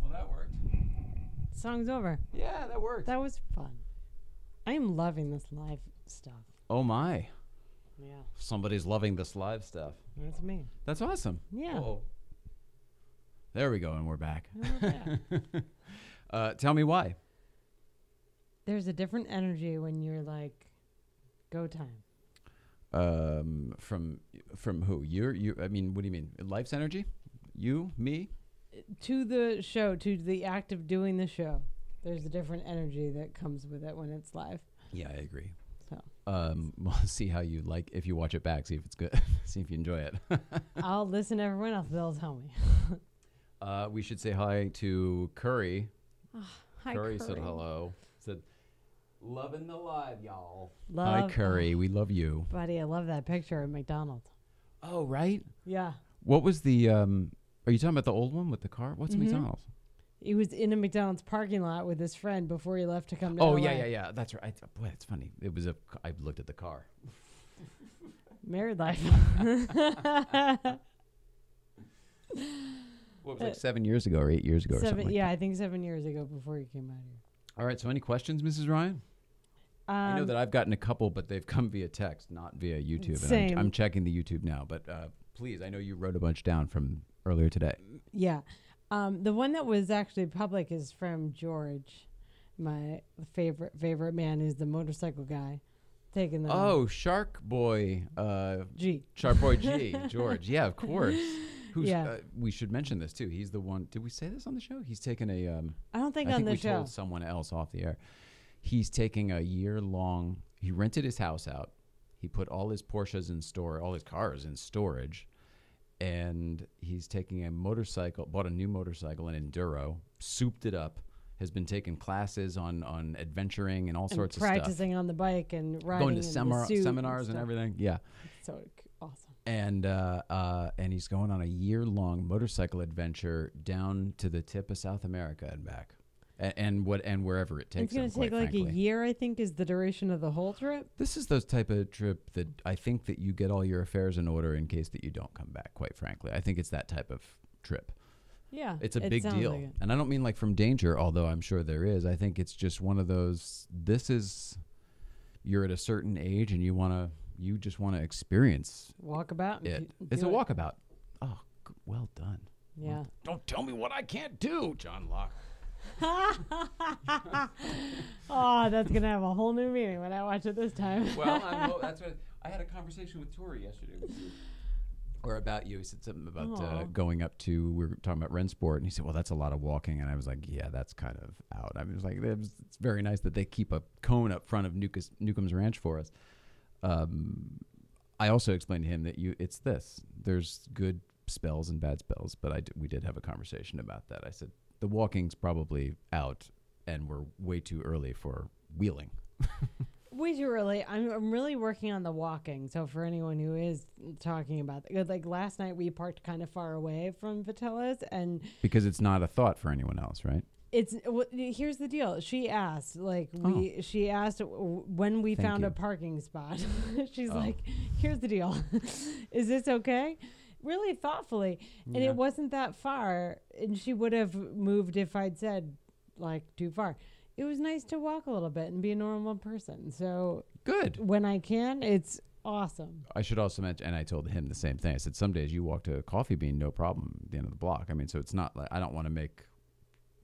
Well, that worked. Song's over. Yeah, that worked. That was fun. I am loving this live stuff. Oh my. Yeah, Somebody's loving this live stuff. that's me. That's awesome. Yeah. Whoa. There we go, and we're back. And we're back. Tell me why. There's a different energy when you're like, go time. From who? You. I mean, what do you mean? Life's energy? You? Me? To the show, to the act of doing the show. There's a different energy that comes with it when it's live. Yeah, I agree. So We'll see how you like if you watch it back. See if it's good. See if you enjoy it. I'll listen to everyone else. They'll tell me. We should say hi to Curry. Hi, Curry said hello. Said, loving the live, y'all. Love, hi, Curry. We love you. Buddy, I love that picture of McDonald's. Oh, right? Yeah. What was the, are you talking about the old one with the car? What's McDonald's? He was in a McDonald's parking lot with his friend before he left to come to Oh, LA. yeah. That's right. Boy, it's funny. I looked at the car. Married life. What was it, like 7 years ago or 8 years ago or something like that? I think 7 years ago before you came out here. All right, so any questions, Mrs. Ryan? I know that I've gotten a couple, but they've come via text, not via YouTube. Same. And I'm checking the YouTube now, but please, I know you wrote a bunch down from earlier today. Yeah. The one that was actually public is from George, my favorite man, who's the motorcycle guy. Taking the Shark Boy G. Shark Boy G, George. Yeah, of course. Who's Yeah. We should mention this too. He's the one. Did we say this on the show? He's taken a I don't think I on think the we show. told someone else off the air. He's taking a year-long. He rented his house out. He put all his Porsches in store, all his cars in storage, and he's taking a motorcycle. Bought a new motorcycle, an Enduro, souped it up. Has been taking classes on adventuring and all sorts of stuff. Practicing on the bike and riding. Going to seminars and stuff. everything. Yeah. So awesome. And he's going on a year-long motorcycle adventure down to the tip of South America and back, and wherever it takes. It's going to take like frankly. a year, I think, is the duration of the whole trip. This is those type of trip that I think that you get all your affairs in order in case that you don't come back. Quite frankly, I think it's that type of trip. Yeah, It's a it big sounds deal, like it. and I don't mean like from danger, although I'm sure there is. I think it's just one of those. You're at a certain age, and you just want to experience Walkabout. it. Do It's a it. walkabout. Oh, well done. Yeah. Don't tell me what I can't do, John Locke. Oh, that's gonna have a whole new meaning when I watch it this time. Well, that's what I had a conversation with Tori yesterday with you. Or about you. He said something about going up to, we were talking about Rensport, and he said, well, that's a lot of walking. And I was like, yeah, that's kind of out. I was like, it's very nice that they keep a cone up front of Newcomb's Ranch for us. I also explained to him that it's this. There's good spells and bad spells, but we did have a conversation about that. I said, the walking's probably out, and we're way too early for wheeling. Way too early. I'm really working on the walking. So for anyone who is talking about that, like last night we parked kind of far away from Vitella's, and Because it's not a thought for anyone else, right? here's the deal. She asked, she asked when we Thank found you. a parking spot. She's Oh. like, here's the deal. Is this okay? Really thoughtfully. And Yeah. it wasn't that far, and she would have moved if I'd said like too far. It was nice to walk a little bit and be a normal person. So Good. when I can, it's awesome. I should also mention, and I told him the same thing. I said, some days you walk to a Coffee Bean, no problem, at the end of the block. I mean, so it's not like, I don't want to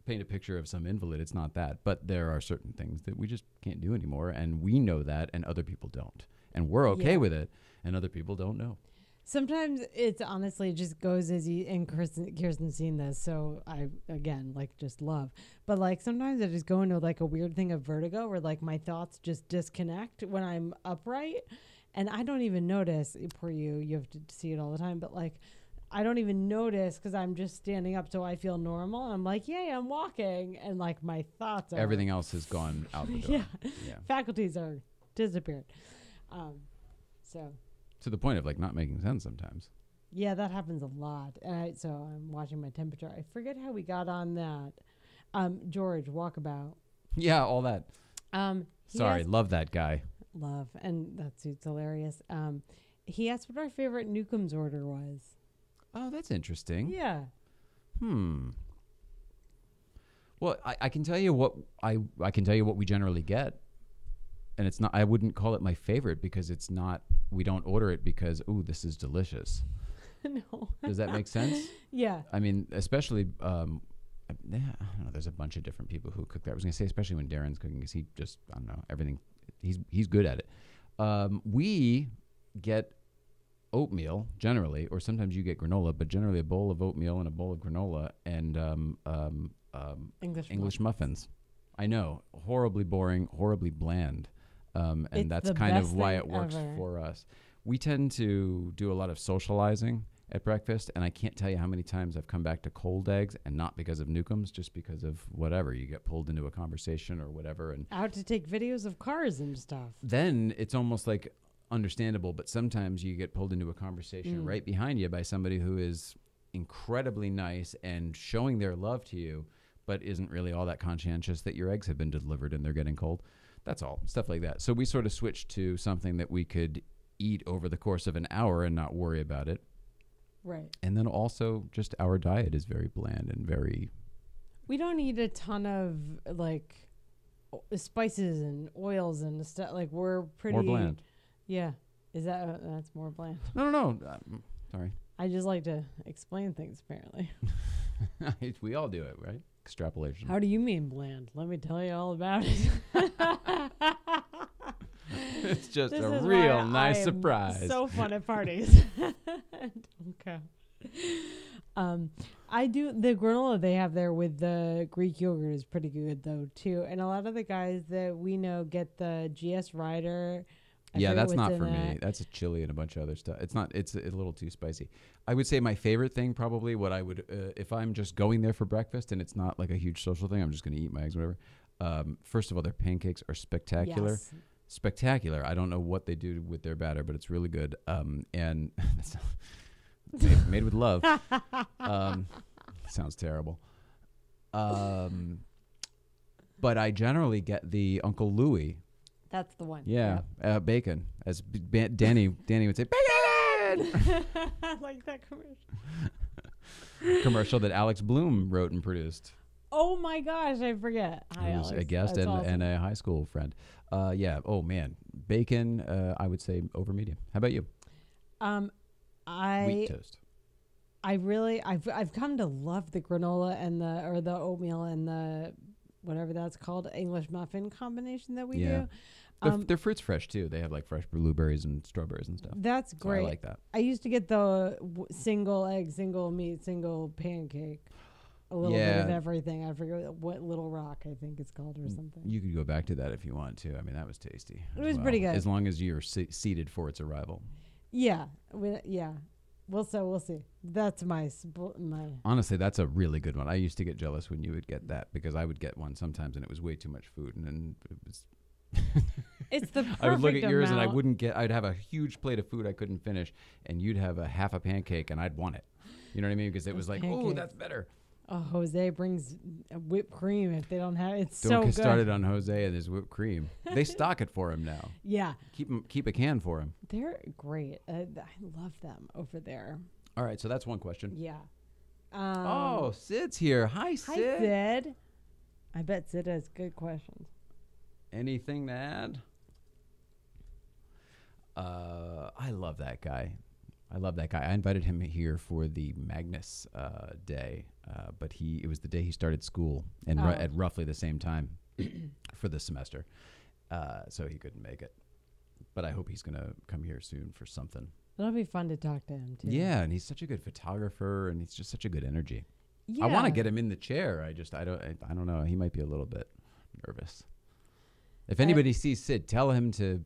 paint a picture of some invalid. It's not that. But there are certain things that we just can't do anymore. And we know that, and other people don't. And we're okay Yeah. with it, and other people don't know. Sometimes it's honestly just goes as you and Kirsten's seen this, so I again just love. But like sometimes I just go into like a weird thing of vertigo where like my thoughts just disconnect when I'm upright, and I don't even notice. Poor you, you have to see it all the time. But like I don't even notice because I'm just standing up, so I feel normal. I'm like, yay, I'm walking, and like my thoughts are Everything else has gone out the door. yeah, faculties are disappeared. So. To the point of like not making sense sometimes. Yeah, that happens a lot. So I'm watching my temperature. I forget how we got on that. George, walkabout. Yeah, all that. He Sorry, asked- love that guy. love, and that suit's hilarious. He asked what our favorite Newcomb's order was. Oh, that's interesting. Yeah. Well, I can tell you what I can tell you what we generally get. And it's not, I wouldn't call it my favorite because it's not, we don't order it because, ooh, this is delicious. No. Does that make sense? Yeah. I mean, especially, I don't know, there's a bunch of different people who cook that. I was going to say, especially when Darren's cooking, because he just, I don't know, everything, he's good at it. We get oatmeal generally, or sometimes you get granola, but generally a bowl of oatmeal and a bowl of granola and English English muffins. I know, horribly boring, horribly bland. and It's that's the kind of best why thing it works ever. for us. We tend to do a lot of socializing at breakfast, and I can't tell you how many times I've come back to cold eggs, and not because of Newcomb's, just because of whatever. You get pulled into a conversation or whatever, and Out to take videos of cars and stuff. then it's almost like understandable, but sometimes you get pulled into a conversation right behind you by somebody who is incredibly nice and showing their love to you, but isn't really all that conscientious that your eggs have been delivered and they're getting cold. That's all, stuff like that. So we sort of switched to something that we could eat over the course of an hour and not worry about it. Right. And then also just our diet is very bland and very, We don't eat a ton of like spices and oils and stuff. Like we're pretty more bland. Yeah. Is that that's more bland? No. Sorry. I just like to explain things apparently. We all do it, right? Extrapolation. How do you mean bland? Let me tell you all about it. It's just This a is real why nice I am surprise. So fun at parties. Okay. I do the granola they have there with the Greek yogurt is pretty good though too. And a lot of the guys that we know get the GS Rider. Yeah, that's not for me. that. That's a chili and a bunch of other stuff. It's not. It's a little too spicy. I would say my favorite thing, probably what I would, if I'm just going there for breakfast and it's not like a huge social thing, I'm just going to eat my eggs, whatever. First of all, their pancakes are spectacular. Yes. Spectacular. I don't know what they do with their batter, but it's really good. And that's made with love. Sounds terrible. But I generally get the Uncle Louie. That's the one. Yeah, bacon. As Danny would say, bacon. I like that commercial. Commercial that Alex Bloom wrote and produced. Oh my gosh, I forget. Hi, He was Alex. a guest That's and, awesome. and a high school friend. Yeah. Oh man, bacon. I would say over medium. How about you? Wheat toast. I've come to love the granola and the oatmeal and the whatever that's called English muffin combination that we do. Their fruit's fresh too. They have like fresh blueberries and strawberries and stuff. That's So great. I like that. I used to get the single egg, single meat, single pancake. A little bit of Yeah. everything. I forget what Little Rock I think it's called or something. You could go back to that if you want to. I mean, that was tasty. It as was well, pretty good. As long as you're seated for its arrival. Yeah, yeah. We'll see. That's my. Honestly, that's a really good one. I used to get jealous when you would get that because I would get one sometimes and it was way too much food, and then it was. It's the perfect I would look at yours and I amount. wouldn't get. I'd have a huge plate of food I couldn't finish, and you'd have a half a pancake, and I'd want it. You know what I mean? Because it was like, oh, pancakes. that's better. Oh, Jose brings whipped cream if they don't have it. It's Don't so get good. started on Jose and his whipped cream. They stock it for him now. Yeah, Keep a can for him. they're great. I love them over there. All right, so that's one question. Yeah. Oh, Sid's here. Hi, Sid. Hi, Sid. I bet Sid has good questions. Anything to add? I love that guy. I invited him here for the Magnus day, but it was the day he started school, and at roughly the same time for the semester, so he couldn't make it. But I hope he's gonna come here soon for something. It'll be fun to talk to him too. Yeah, and he's such a good photographer, and he's just such a good energy. Yeah. I want to get him in the chair. I don't know. He might be a little bit nervous. If anybody sees Sid, tell him to,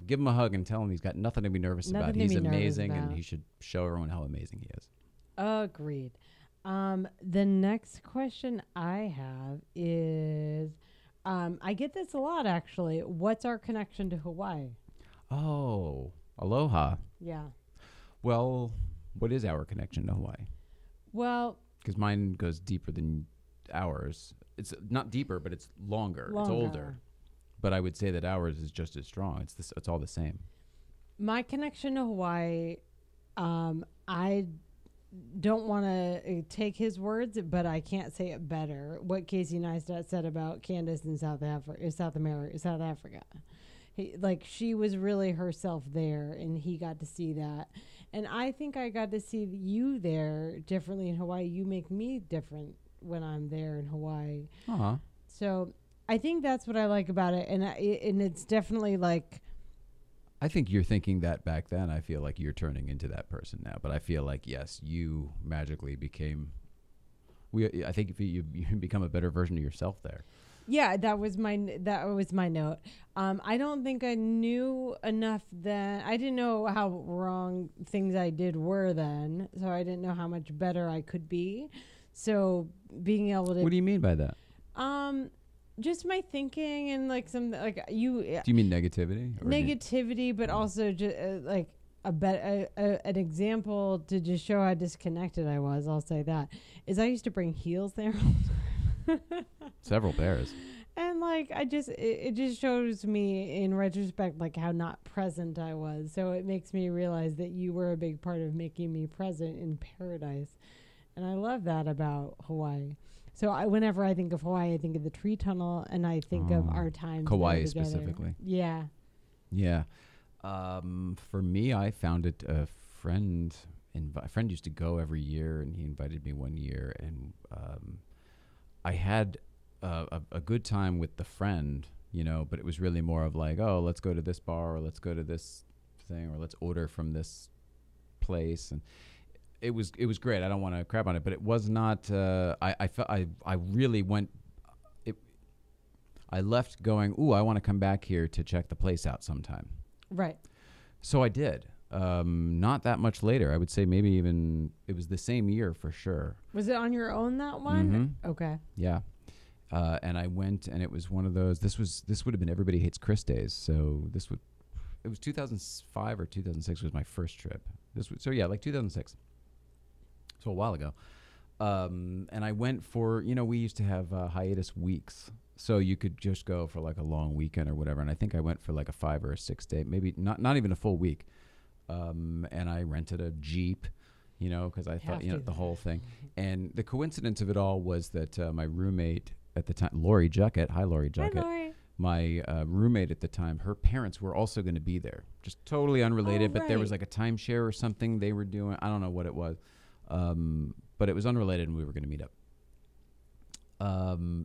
give him a hug and tell him he's got nothing to be nervous about. Nothing to He's be nervous amazing, and about. he should show everyone how amazing he is. Agreed. The next question I have is, I get this a lot actually. What's our connection to Hawaii? Oh, aloha. Yeah. Well, what is our connection to Hawaii? Well, Because mine goes deeper than ours. It's not deeper, but it's longer. It's older. But I would say that ours is just as strong. It's all the same. My connection to Hawaii, I don't want to take his words, but I can't say it better. What Casey Neistat said about Candace in South Africa. She was really herself there, and he got to see that. And I think I got to see you there differently in Hawaii. You make me different when I'm there in Hawaii. Uh-huh. So I think that's what I like about it, and it's definitely like. I think you're thinking that back then. I feel like you're turning into that person now. But I feel like, yes, you magically became. I think if you become a better version of yourself there. Yeah, that was my note. I don't think I knew enough then. I didn't know how wrong things I did were then, so I didn't know how much better I could be. So being able to What do you mean by that? just my thinking and like some like you Do you mean negativity? Or negativity, but also just like an example to just show how disconnected I was. I'll say that is I used to bring heels there. Several pairs. And like it just shows me in retrospect like how not present I was. So it makes me realize that you were a big part of making me present in paradise. And I love that about Hawaii. So whenever I think of Hawaii, I think of the tree tunnel and I think of our time Kauai together. specifically. Yeah. Yeah. For me, I found it a friend used to go every year, and he invited me one year, and I had a good time with the friend, you know, but it was really more of like, oh, let's go to this bar, or let's go to this thing, or let's order from this place, and it was great. I don't want to crap on it, but it was not. I really went. I left going, ooh, I want to come back here to check the place out sometime. Right. So I did. Not that much later. I would say maybe even it was the same year for sure. Was it on your own, that one? Mhm. Okay. Yeah. And I went, and it was one of those. This would have been Everybody Hates Chris days. So it was 2005 or 2006 was my first trip. Like 2006. So a while ago. And I went for, we used to have hiatus weeks. So you could just go for like a long weekend or whatever. And I think I went for like a 5 or a 6 day, maybe not even a full week. And I rented a Jeep, because I thought, the whole thing. And the coincidence of it all was that my roommate at the time, Lori Juckett, hi Lori Juckett. Hi, Lori. My roommate at the time, her parents were also going to be there. Just totally unrelated, but there was like a timeshare or something they were doing. I don't know what it was. But it was unrelated, and we were going to meet up.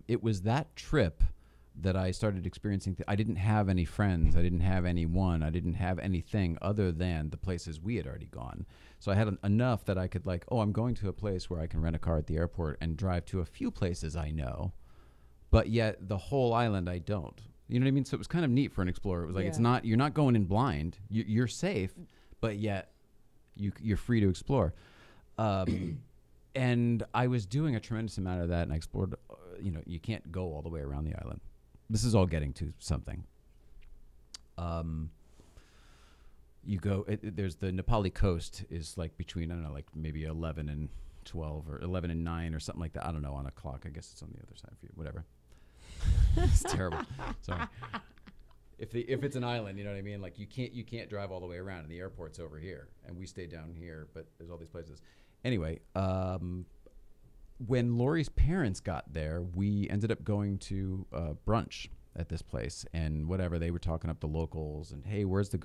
It was that trip that I started experiencing. I didn't have any friends. I didn't have anyone. I didn't have anything other than the places we had already gone. So I had enough that I could I'm going to a place where I can rent a car at the airport and drive to a few places I know, but yet the whole island I don't. You know what I mean? So it was kind of neat for an explorer. It was like, you're not going in blind. You're safe, but yet you're free to explore. And I was doing a tremendous amount of that, and I explored, you can't go all the way around the island. This is all getting to something. You go, there's the Nepali coast is like between, I don't know, like maybe 11 and 12 or 11 and 9 or something like that. I don't know on a clock. I guess it's on the other side for you, whatever. It's terrible. Sorry. If it's an island, you know what I mean? Like you can't drive all the way around, and the airport's over here, and we stay down here, but there's all these places. Anyway, when Lori's parents got there, we ended up going to brunch at this place, and whatever, they were talking up the locals, and hey, where's this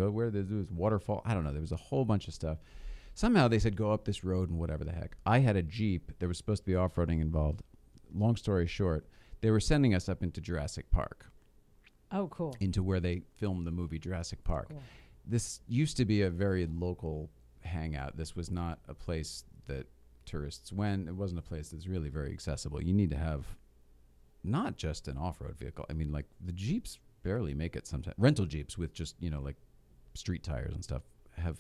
waterfall? I don't know. There was a whole bunch of stuff. Somehow they said go up this road and whatever the heck. I had a Jeep. There was supposed to be off-roading involved. Long story short, they were sending us up into Jurassic Park. Oh, cool. Into where they filmed the movie Jurassic Park. Cool. This used to be a very local hangout. This was not a place that tourists went. It wasn't a place that's really very accessible. You need to have not just an off-road vehicle. I mean, like the Jeeps barely make it sometimes. Rental Jeeps with just, like street tires and stuff have,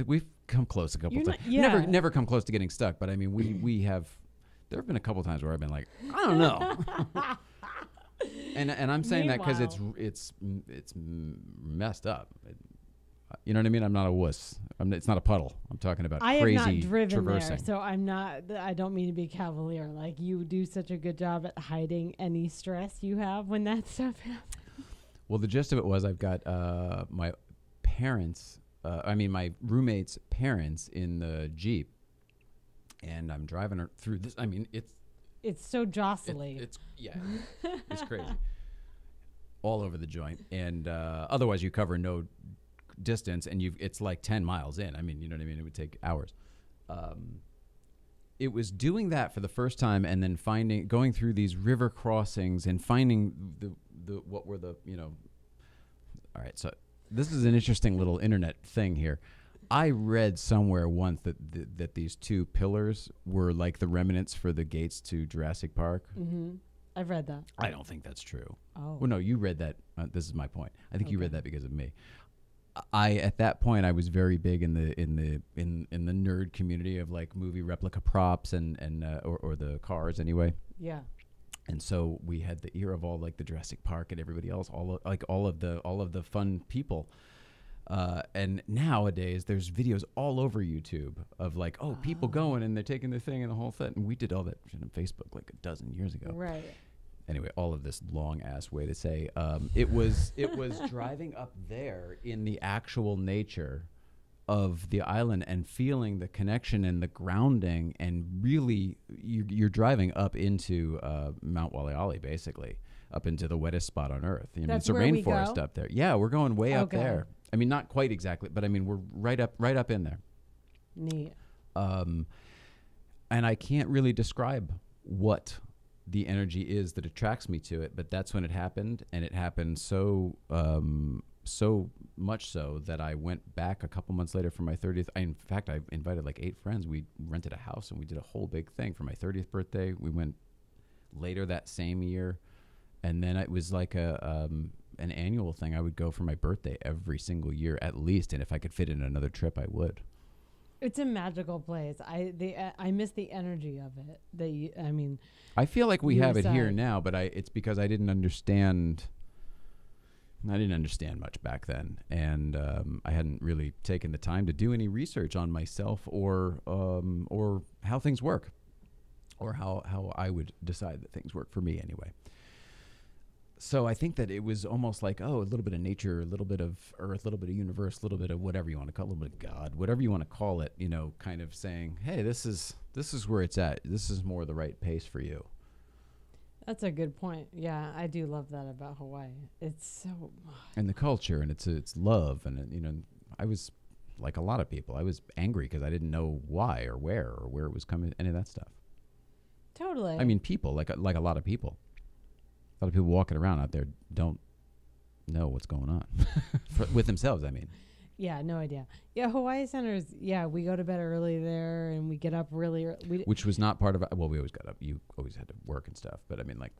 we've come close a couple times. Never come close to getting stuck, but I mean, we have, there have been a couple times where I've been like, I don't know. And I'm saying that because it's messed up. You know what I mean? I'm not a wuss. It's not a puddle. I'm talking about crazy I have not driven traversing. there, so I'm not. I don't mean to be cavalier. Like you do such a good job at hiding any stress you have when that stuff happens. Well, the gist of it was I've got my parents. My roommate's parents in the Jeep, and I'm driving her through this. I mean, it's so jostly. It's crazy. All over the joint, and otherwise you cover no distance, and it's like 10 miles in. I mean, you know what I mean? It would take hours. It was doing that for the first time, and then going through these river crossings and finding what were the, all right. So this is an interesting little internet thing here. I read somewhere once that these two pillars were like the remnants for the gates to Jurassic Park. Mm-hmm. I've read that. I don't think that's true. Oh. Well, no, you read that. This is my point. I think you read Okay. that because of me. I at that point I was very big in the nerd community of like movie replica props and or the cars anyway. Yeah. And so we had the ear of all like the Jurassic Park and everybody else, all of the fun people. And nowadays there's videos all over YouTube of like, people going and they're taking their thing and the whole thing. And we did all that shit on Facebook like a dozen years ago. Right. Anyway, all of this long ass way to say it was driving up there in the actual nature of the island and feeling the connection and the grounding, and really you're driving up into Mount Waliali, basically up into the wettest spot on earth. I mean, That's it's a where we rainforest go? up there. Yeah, we're going way up Okay. there. I mean, not quite exactly, but I mean we're right up in there. Neat. And I can't really describe what the energy is that attracts me to it, but that's when it happened, and it happened so much so that I went back a couple months later for my 30th. In fact, I invited like 8 friends. We rented a house and we did a whole big thing for my 30th birthday. We went later that same year, and then it was like an annual thing. I would go for my birthday every single year at least, and if I could fit in another trip, I would. It's a magical place. I miss the energy of it. I feel like we You have it here decide. now, but it's because I didn't understand. I didn't understand much back then, and I hadn't really taken the time to do any research on myself or how things work, or how I would decide that things work for me anyway. So I think that it was almost like, a little bit of nature, a little bit of earth, a little bit of universe, a little bit of whatever you want to call it, a little bit of God, whatever you want to call it, kind of saying, hey, this is where it's at. This is more the right pace for you. That's a good point. Yeah, I do love that about Hawaii. It's so. And the culture, and it's love, and I was like a lot of people. I was angry because I didn't know why or where it was coming, any of that stuff. Totally. I mean, people, like a lot of people. A lot of people walking around out there don't know what's going on with themselves, I mean. Yeah, no idea. Yeah, Hawaii Centers, we go to bed early there and we get up really early. Which was not part of, we always got up. You always had to work and stuff. But I mean, like,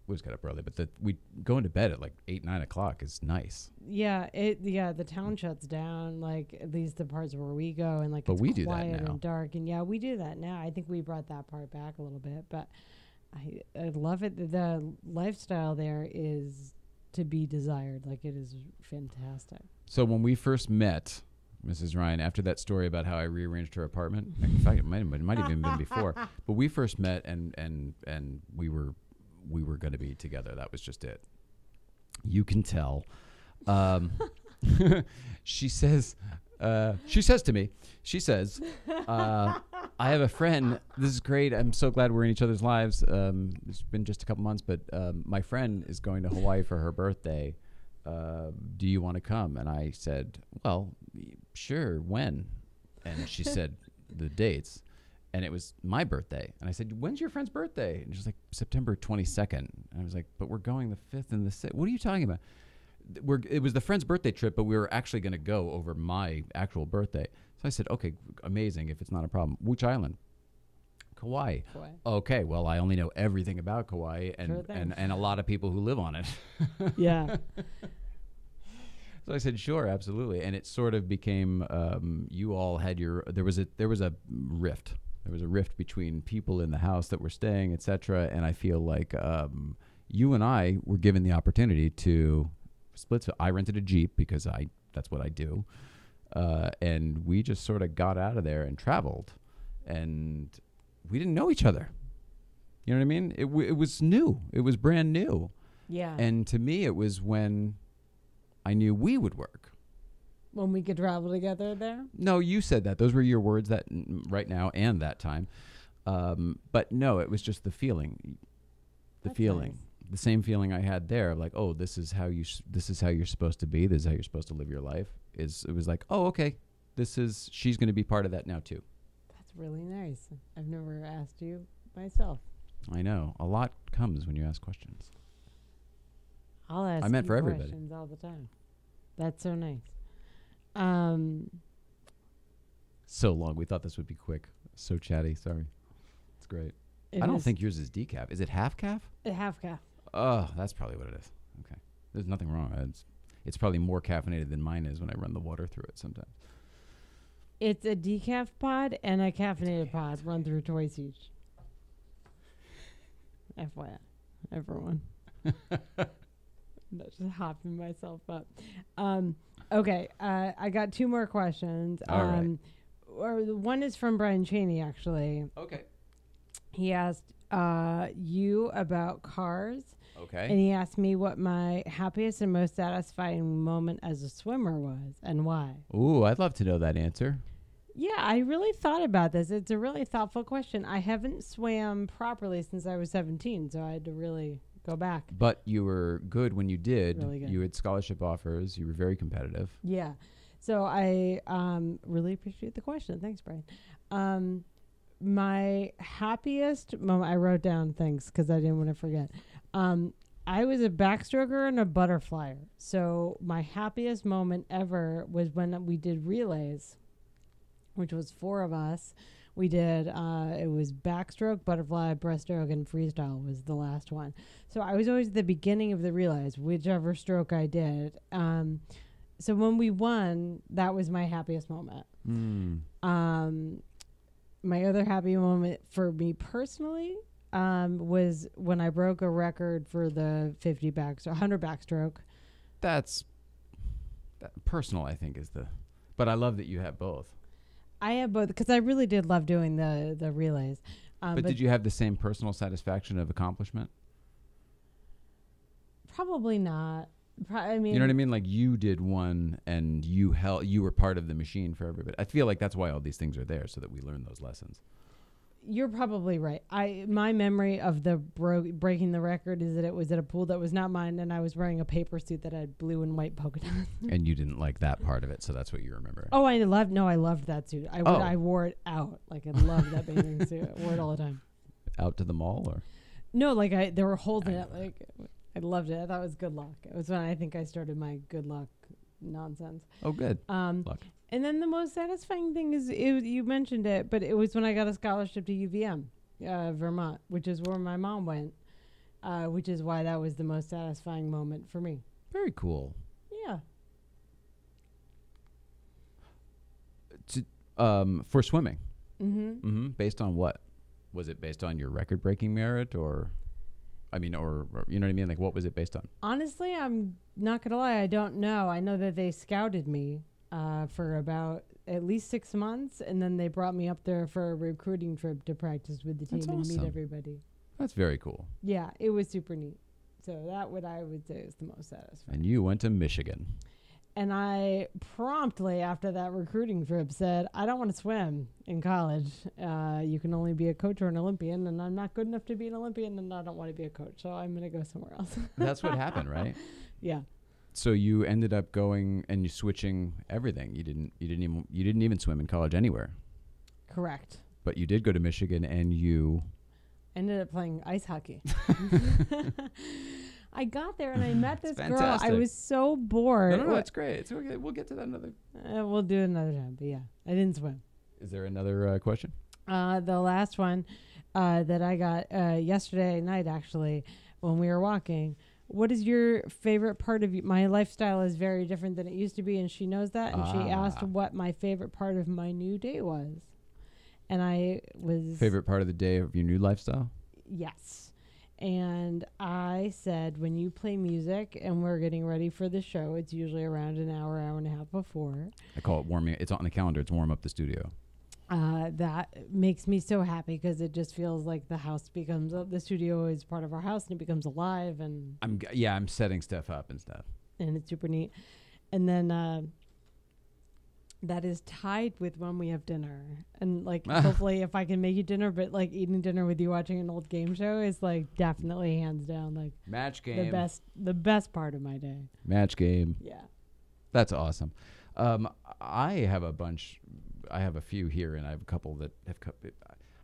we always got up early. But we going to bed at like 8, 9 o'clock is nice. Yeah, the town shuts down, like at least the parts where we go, and like But it's we do that quiet now. and dark. And yeah, we do that now. I think we brought that part back a little bit, but I love it. The lifestyle there is to be desired. Like, it is fantastic. So when we first met, Mrs. Ryan, after that story about how I rearranged her apartment, in fact, it might have even been before, but we first met and we were going to be together. That was just it. You can tell. She says to me, I have a friend. This is great. I'm so glad we're in each other's lives. It's been just a couple months, but my friend is going to Hawaii for her birthday. Do you want to come? And I said, well, sure. When? And she said the dates, and it was my birthday. And I said, when's your friend's birthday? And she's like, September 22nd. And I was like, but we're going the 5th and the 6th. What are you talking about? It was the friend's birthday trip, but we were actually going to go over my actual birthday. So I said, okay, amazing, if it's not a problem. Which island? Kauai. Kauai. Okay, well, I only know everything about Kauai Sure thing. and a lot of people who live on it. Yeah. So I said, sure, absolutely. And it sort of became, you all had there was a rift. There was a rift between people in the house that were staying, et cetera. And I feel like you and I were given the opportunity to split. So I rented a Jeep because that's what I do. And we just sort of got out of there and traveled. And we didn't know each other. You know what I mean? It was new. It was brand new. Yeah. And to me, it was when I knew we would work. When we could travel together there? No, you said that. Those were your words that right now and that time. But no, it was just the feeling. The That's feeling. nice. The same feeling I had there of like, oh, this is how you're supposed to be. This is how you're supposed to live your life. It was like, oh, okay. She's going to be part of that now too. That's really nice. I've never asked you myself. I know. A lot comes when you ask questions. I'll ask I meant you for everybody. questions all the time. That's so nice. So long. We thought this would be quick. So chatty. Sorry. It's great. I don't think yours is decaf. Is it half calf? half calf. Oh, that's probably what it is. Okay. There's nothing wrong. It's probably more caffeinated than mine is when I run the water through it sometimes. It's a decaf pod and a caffeinated pod run through twice each. FYI, everyone. Not just hopping myself up. Okay, I got 2 more questions. All right. Or one is from Brian Cheney, actually. Okay. He asked you about cars. Okay. And he asked me what my happiest and most satisfying moment as a swimmer was and why. Ooh, I'd love to know that answer. Yeah, I really thought about this. It's a really thoughtful question. I haven't swam properly since I was 17, so I had to really go back. But you were good when you did. Really good. You had scholarship offers. You were very competitive. Yeah. So I really appreciate the question. Thanks, Brian. My happiest moment, I wrote down things because I didn't want to forget. I was a backstroker and a butterflyer. So my happiest moment ever was when we did relays, which was 4 of us. We did, it was backstroke, butterfly, breaststroke, and freestyle was the last one. So I was always at the beginning of the relays, whichever stroke I did. So when we won, that was my happiest moment. My other happy moment for me personally was when I broke a record for the 100 backstroke. That's personal, I think, but I love that you have both. I have both because I really did love doing the relays. But did you have the same personal satisfaction of accomplishment? Probably not. I mean, you know what I mean? Like you did one and you were part of the machine for everybody. I feel like that's why all these things are there, so that we learn those lessons. You're probably right. My memory of the breaking the record is that it was at a pool that was not mine, and I was wearing a paper suit that had blue and white polka dots. And you didn't like that part of it, so that's what you remember. Oh, I loved that suit. I wore it out. Like I loved that bathing suit. I wore it all the time. Out to the mall, or no? Like they were holding it. Like I loved it. I thought it was good luck. It was when I think I started my good luck nonsense. Oh, good. Luck. And then the most satisfying thing is, you mentioned it, but it was when I got a scholarship to UVM, Vermont, which is where my mom went, which is why that was the most satisfying moment for me. Very cool. Yeah. For swimming. Mm-hmm. Based on what? Was it based on your record-breaking merit, or you know what I mean? Like, what was it based on? Honestly, I'm not gonna lie. I don't know. I know that they scouted me for about at least 6 months, and then they brought me up there for a recruiting trip to practice with the team. That's and awesome. meet everybody. That's very cool. Yeah, it was super neat. So that I would say is the most satisfying. And you went to Michigan. And I promptly, after that recruiting trip, said, I don't want to swim in college. You can only be a coach or an Olympian, and I'm not good enough to be an Olympian, and I don't want to be a coach, so I'm going to go somewhere else. That's what happened, right? Yeah. So you ended up going and you switching everything. You didn't even swim in college anywhere. Correct. But you did go to Michigan, and you ended up playing ice hockey. I got there and I met this girl. Fantastic. I was so bored. No, it's great. It's okay. We'll get to that another. We'll do it another time. But yeah, I didn't swim. Is there another question? The last one that I got yesterday night, actually, when we were walking. What is your favorite part of you? My lifestyle is very different than it used to be, and she knows that. And she asked what my favorite part of my new day was. And I was... Favorite part of the day of your new lifestyle? Yes. And I said, when you play music and we're getting ready for the show, it's usually around an hour and a half before. I call it warming. It's on the calendar. It's warm up the studio. That makes me so happy because it just feels like the house becomes, the studio is part of our house and it becomes alive. And I'm setting stuff up and stuff. And it's super neat. And then that is tied with when we have dinner. And like, hopefully if I can make you dinner, but like eating dinner with you watching an old game show is like definitely hands down like match game. The best part of my day. Match game. Yeah. That's awesome. I have a bunch. I have a few here, and I have a couple that have.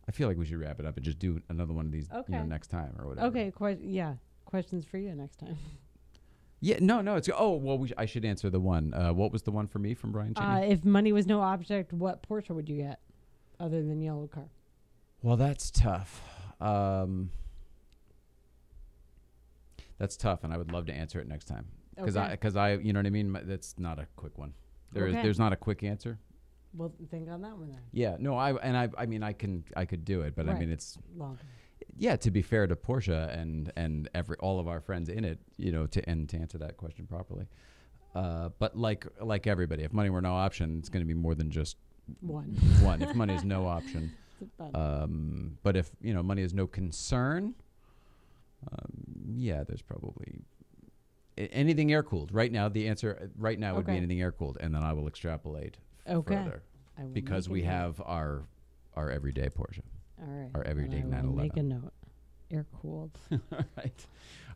I feel like we should wrap it up and just do another one of these, next time or whatever. Okay. Questions for you next time. Yeah. No. It's. Oh well. I should answer the one. What was the one for me from Brian Cheney? If money was no object, what Porsche would you get, other than yellow car? Well, that's tough. That's tough, and I would love to answer it next time because Okay. you know what I mean. That's not a quick one. Okay. There's not a quick answer. We'll think on that one then. Yeah, no, I mean, I could do it, but I Right. mean, it's Long. yeah. To be fair to Portia and all of our friends in it, you know, to answer that question properly. But like everybody, if money were no option, it's going to be more than just One. one. If money is no option, but if you know money is no concern, yeah, there's probably anything air cooled. Right now, the answer right now would be Okay. anything air cooled, and then I will extrapolate Okay. further I will because make a we note. have our everyday Porsche. All right. our everyday And I will 911. make a note. Air cooled. All right.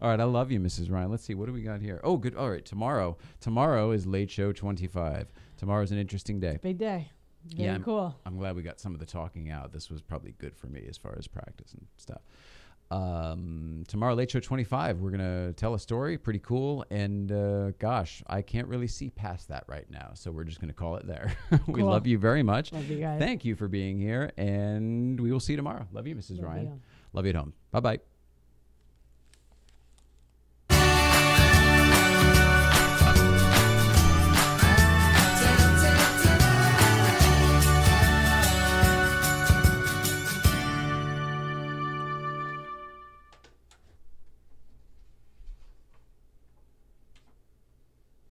All right. I love you, Mrs. Ryan. Let's see. What do we got here? Oh, good. All right. Tomorrow is Late Show 25. Tomorrow's an interesting day. Big day. Very Yeah, cool. I'm glad we got some of the talking out. This was probably good for me as far as practice and stuff. Tomorrow, Late Show 25, we're going to tell a story. Pretty cool. And gosh, I can't really see past that right now. So we're just going to call it there. We Cool. love you very much. Love you guys. Thank you for being here. And we will see you tomorrow. Love you, Mrs. Love Ryan. you. Love you at home. Bye-bye.